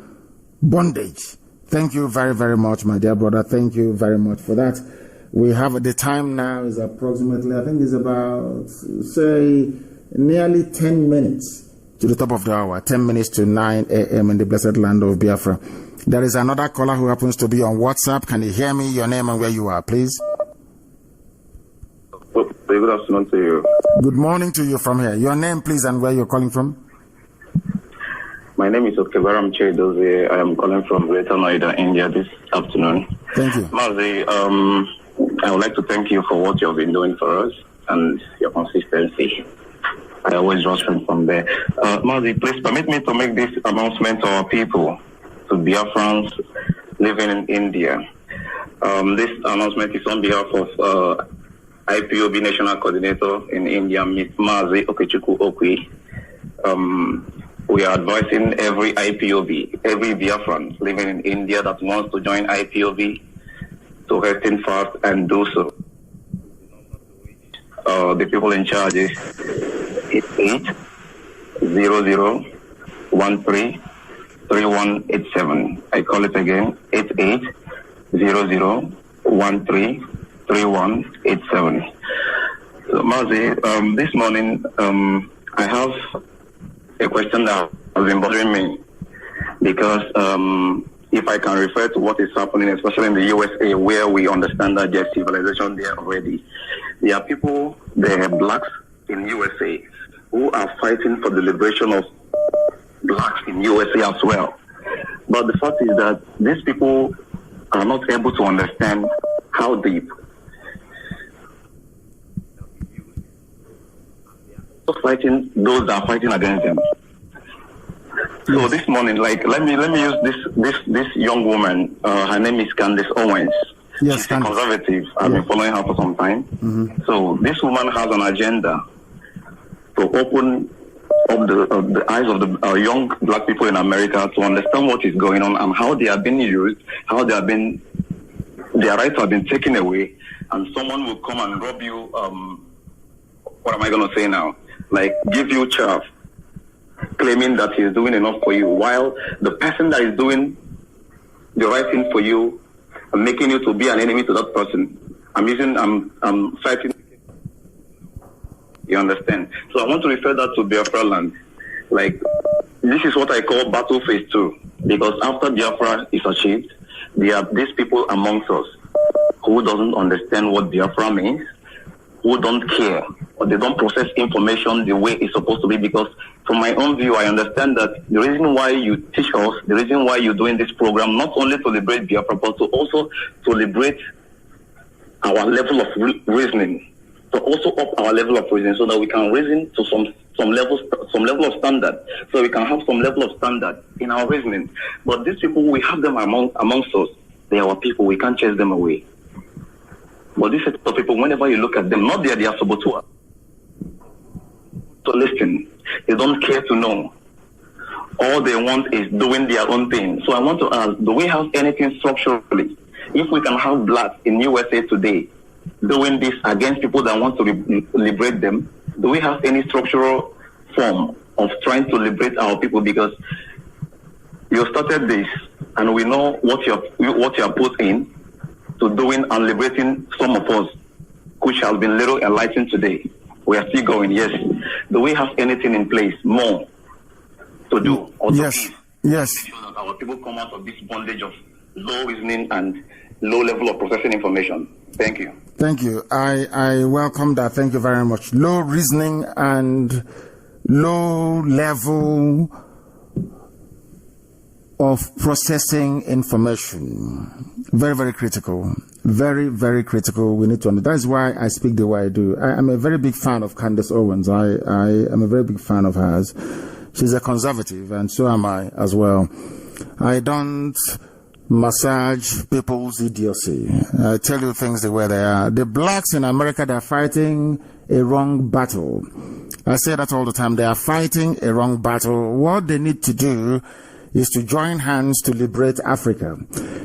bondage. Thank you very, very much, my dear brother. Thank you very much for that. We have the time now is approximately, I think it's about, say, nearly 10 minutes to the top of the hour, 10 minutes to 9 a.m. in the blessed land of Biafra. There is another caller who happens to be on WhatsApp. Can you hear me? Your name and where you are, please. Good afternoon to you. Good morning to you from here. Your name, please, and where you're calling from. My name is Okebaram Chedoze. I am calling from Greater Noida, India this afternoon. Thank you. Mazi, I would like to thank you for what you have been doing for us and your consistency. I always rush from there. Mazi, please permit me to make this announcement to our people, to Biafrans living in India. This announcement is on behalf of IPOB National Coordinator in India, Ms. Mazi Okechukwu Okwi. We are advising every IPOB, every Biafran living in India that wants to join IPOB to hasten fast and do so. The people in charge is 8800133187. I call it again, 8800133187. So Mazi, this morning I have a question that has been bothering me, because if I can refer to what is happening, especially in the USA, where we understand that there's civilization there already. There are people, there are blacks in USA who are fighting for the liberation of blacks in USA as well. But the fact is that these people are not able to understand how deep fighting those that are fighting against them. So this morning, let me use this young woman. Her name is Candace Owens. She's a conservative. I've been following her for some time. So this woman has an agenda to open up the eyes of the young black people in America to understand what is going on and how they are being used, how their rights have been taken away, and someone will come and rob you, what am I going to say now? Like, give you chaff, claiming that he's doing enough for you, while the person that is doing the right thing for you and making you to be an enemy to that person, I'm citing. You understand? So I want to refer that to Biafra land. Like, this is what I call battle phase 2, because after Biafra is achieved, there are these people amongst us who doesn't understand what Biafra means, who don't care, or they don't process information the way it's supposed to be. Because from my own view, I understand that the reason why you teach us, the reason why you're doing this program, not only to liberate Biafra, but to also to liberate our level of reasoning, to also up our level of reasoning, so that we can reason to some level of standard, so we can have some level of standard in our reasoning. But these people, we have them amongst us. They are our people. We can't chase them away. But these set of people, whenever you look at them, not they are saboteurs. So listen, they don't care to know. All they want is doing their own thing. So I want to ask, do we have anything structurally? If we can have blacks in USA today doing this against people that want to liberate them, do we have any structural form of trying to liberate our people? Because you started this, and we know what you have put in to doing and liberating some of us, which has been little enlightened today. We are still going, yes. Do we have anything in place more to do? Or to yes. Yes. Make sure that our people come out of this bondage of low reasoning and low level of processing information. Thank you. Thank you. I welcome that. Thank you very much. Low reasoning and low level of processing information. Very, very critical. Very, very critical. We need to understand. That is why I speak the way I do. I'm a very big fan of Candace Owens. I am a very big fan of hers. She's a conservative, and so am I as well. I don't massage people's idiocy. I tell you things the way they are. The blacks in America, they're fighting a wrong battle. I say that all the time. They are fighting a wrong battle. What they need to do is to join hands to liberate Africa.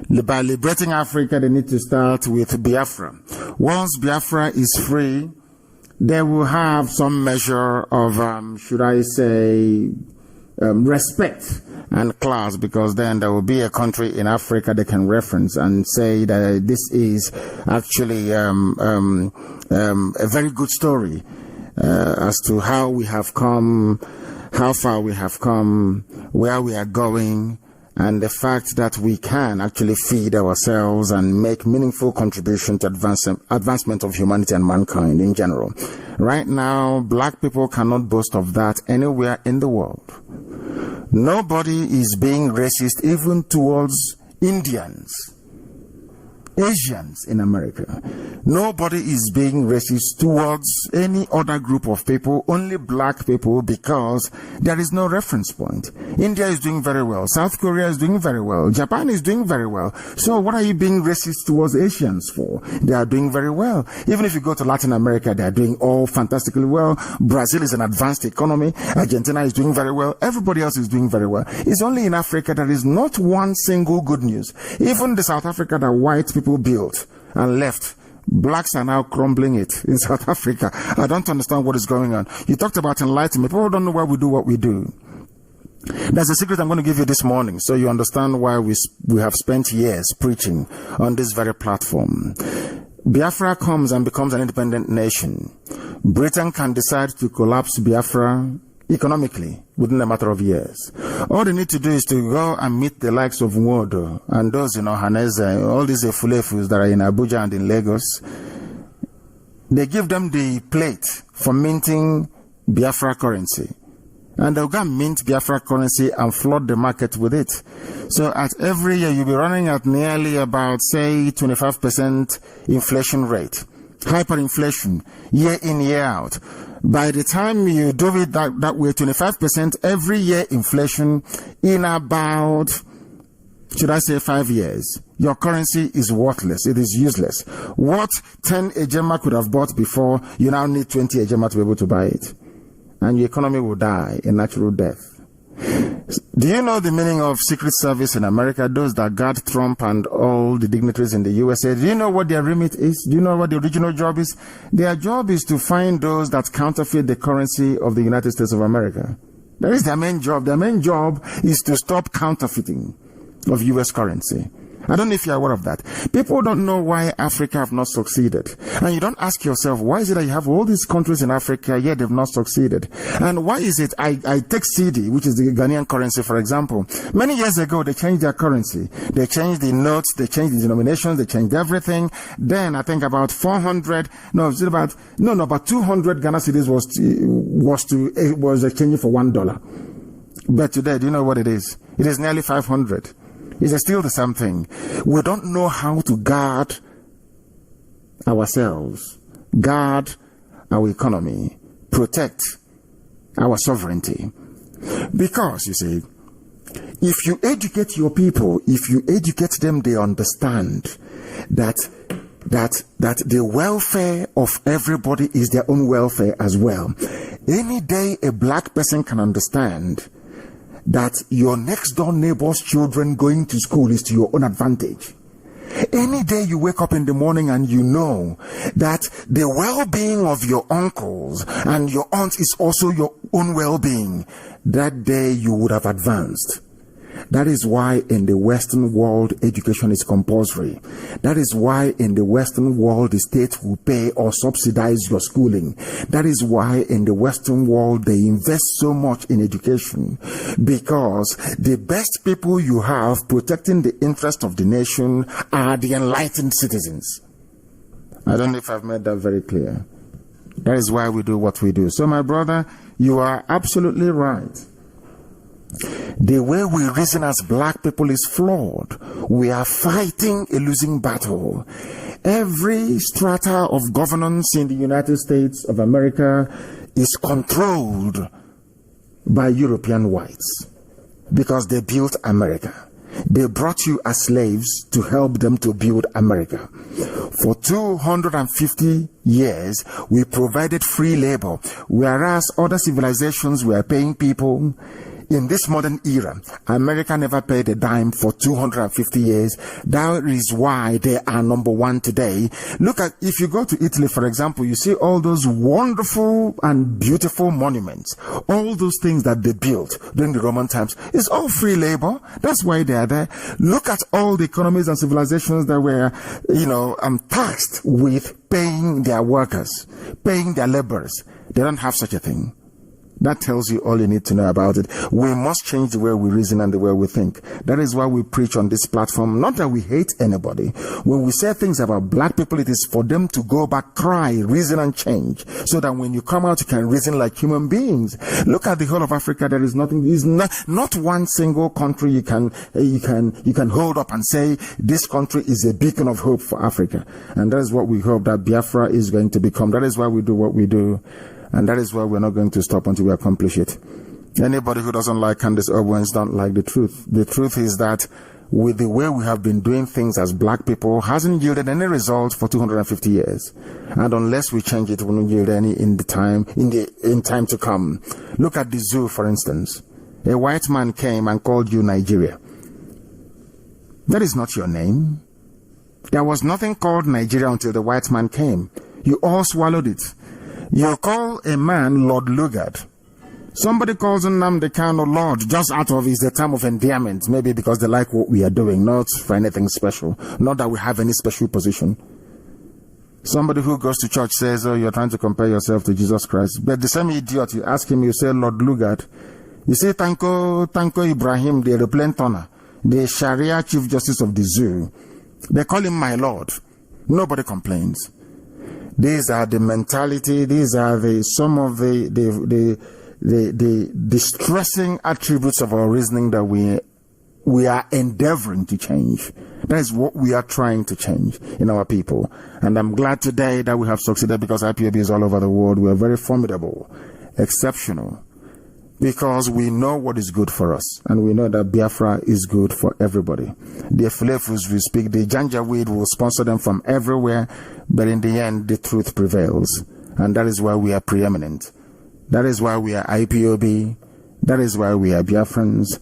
By liberating Africa, they need to start with Biafra. Once Biafra is free, they will have some measure of, should I say, respect and class, because then there will be a country in Africa they can reference and say that this is actually a very good story as to how we have come, how far we have come, where we are going, and the fact that we can actually feed ourselves and make meaningful contribution to advancement of humanity and mankind in general. Right now, black people cannot boast of that anywhere in the world. Nobody is being racist even towards Indians, Asians in America. Nobody is being racist towards any other group of people, only black people, because there is no reference point. India is doing very well. South Korea is doing very well. Japan is doing very well. So what are you being racist towards Asians for? They are doing very well. Even if you go to Latin America, they are doing all fantastically well. Brazil is an advanced economy. Argentina is doing very well. Everybody else is doing very well. It's only in Africa there is not one single good news. Even the South Africa that white people built and left, blacks are now crumbling it in South Africa. I don't understand what is going on. You talked about enlightenment. People don't know why we do what we do. There's a secret I'm going to give you this morning, so you understand why we have spent years preaching on this very platform. Biafra comes and becomes an independent nation. Britain can decide to collapse Biafra economically within a matter of years. All they need to do is to go and meet the likes of Nwodo and those in Ohaneze, all these Efulefus that are in Abuja and in Lagos. They give them the plate for minting Biafra currency. And they'll go and mint Biafra currency and flood the market with it. So at every year, you'll be running at nearly about, say, 25% inflation rate. Hyperinflation, year in, year out. By the time you do it that way, 25% every year inflation in about, should I say 5 years, your currency is worthless. It is useless. What 10 Ejema could have bought before, you now need 20 Ejema to be able to buy it. And your economy will die a natural death. Do you know the meaning of Secret Service in America? Those that guard Trump and all the dignitaries in the USA. Do you know what their remit is? Do you know what the original job is? Their job is to find those that counterfeit the currency of the United States of America. That is their main job. Their main job is to stop counterfeiting of US currency. I don't know if you're aware of that. People don't know why Africa have not succeeded. And you don't ask yourself, why is it that you have all these countries in Africa, yet they've not succeeded? And why is it, I take CD, which is the Ghanaian currency, for example. Many years ago, they changed their currency. They changed the notes, they changed the denominations, they changed everything. Then I think about 200 Ghana cedis was exchanging for $1. But today, do you know what it is? It is nearly 500. It's still the same thing. We don't know how to guard ourselves, guard our economy, protect our sovereignty. Because, you see, if you educate your people, if you educate them, they understand that the welfare of everybody is their own welfare as well. Any day a black person can understand that your next door neighbor's children going to school is to your own advantage. Any day you wake up in the morning and you know that the well-being of your uncles and your aunts is also your own well-being, that day you would have advanced. That is why in the Western world, education is compulsory. That is why in the Western world, the state will pay or subsidize your schooling. That is why in the Western world, they invest so much in education. Because the best people you have protecting the interest of the nation are the enlightened citizens. I don't know if I've made that very clear. That is why we do what we do. So my brother, you are absolutely right. The way we reason as black people is flawed. We are fighting a losing battle. Every strata of governance in the United States of America is controlled by European whites because they built America. They brought you as slaves to help them to build America. For 250 years, we provided free labor, whereas other civilizations were paying people. In this modern era, America never paid a dime for 250 years. That is why they are number one today. Look at, if you go to Italy, for example, you see all those wonderful and beautiful monuments. All those things that they built during the Roman times. It's all free labor. That's why they are there. Look at all the economies and civilizations that were, tasked with paying their workers, paying their laborers. They don't have such a thing. That tells you all you need to know about it. We must change the way we reason and the way we think. That is why we preach on this platform. Not that we hate anybody. When we say things about black people, it is for them to go back, cry, reason and change. So that when you come out, you can reason like human beings. Look at the whole of Africa. There is nothing, is not one single country you can hold up and say, this country is a beacon of hope for Africa. And that is what we hope that Biafra is going to become. That is why we do what we do. And that is why we're not going to stop until we accomplish it. Anybody who doesn't like Candace Owens don't like the truth. The truth is that with the way we have been doing things as black people hasn't yielded any result for 250 years. And unless we change it, it won't yield any in time to come. Look at the zoo, for instance. A white man came and called you Nigeria. That is not your name. There was nothing called Nigeria until the white man came. You all swallowed it. You call a man Lord Lugard. Somebody calls Nnamdi Kanu Lord just out of the term of endearment, maybe because they like what we are doing, not for anything special, not that we have any special position. Somebody who goes to church says, oh, you're trying to compare yourself to Jesus Christ. But the same idiot, you ask him, you say Lord Lugard. You say Tanko Ibrahim, the aeroplane turner, the Sharia Chief Justice of the zoo. They call him my Lord. Nobody complains. These are the mentality, these are some of the distressing attributes of our reasoning that we are endeavoring to change. That is what we are trying to change in our people. And I'm glad today that we have succeeded because IPOB is all over the world. We are very formidable, exceptional, because we know what is good for us, and we know that Biafra is good for everybody. The Efulefus will speak, the Janjaweed will sponsor them from everywhere, but in the end, the truth prevails. And that is why we are preeminent. That is why we are IPOB. That is why we are Biafrans.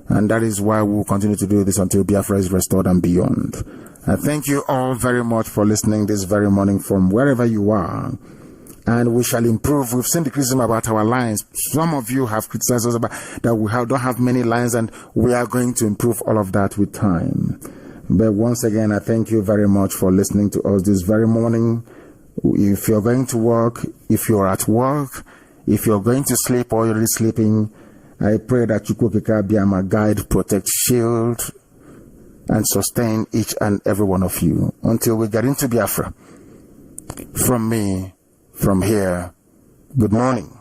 And that is why we will continue to do this until Biafra is restored and beyond. I thank you all very much for listening this very morning from wherever you are. And we shall improve. We've seen the criticism about our lines. Some of you have criticized us about that we don't have many lines, and we are going to improve all of that with time. But once again, I thank you very much for listening to us this very morning. If you're going to work, if you're at work, if you're going to sleep or you're already sleeping, I pray that Chukwukika be my guide, protect, shield, and sustain each and every one of you until we get into Biafra. From me, from here, good morning.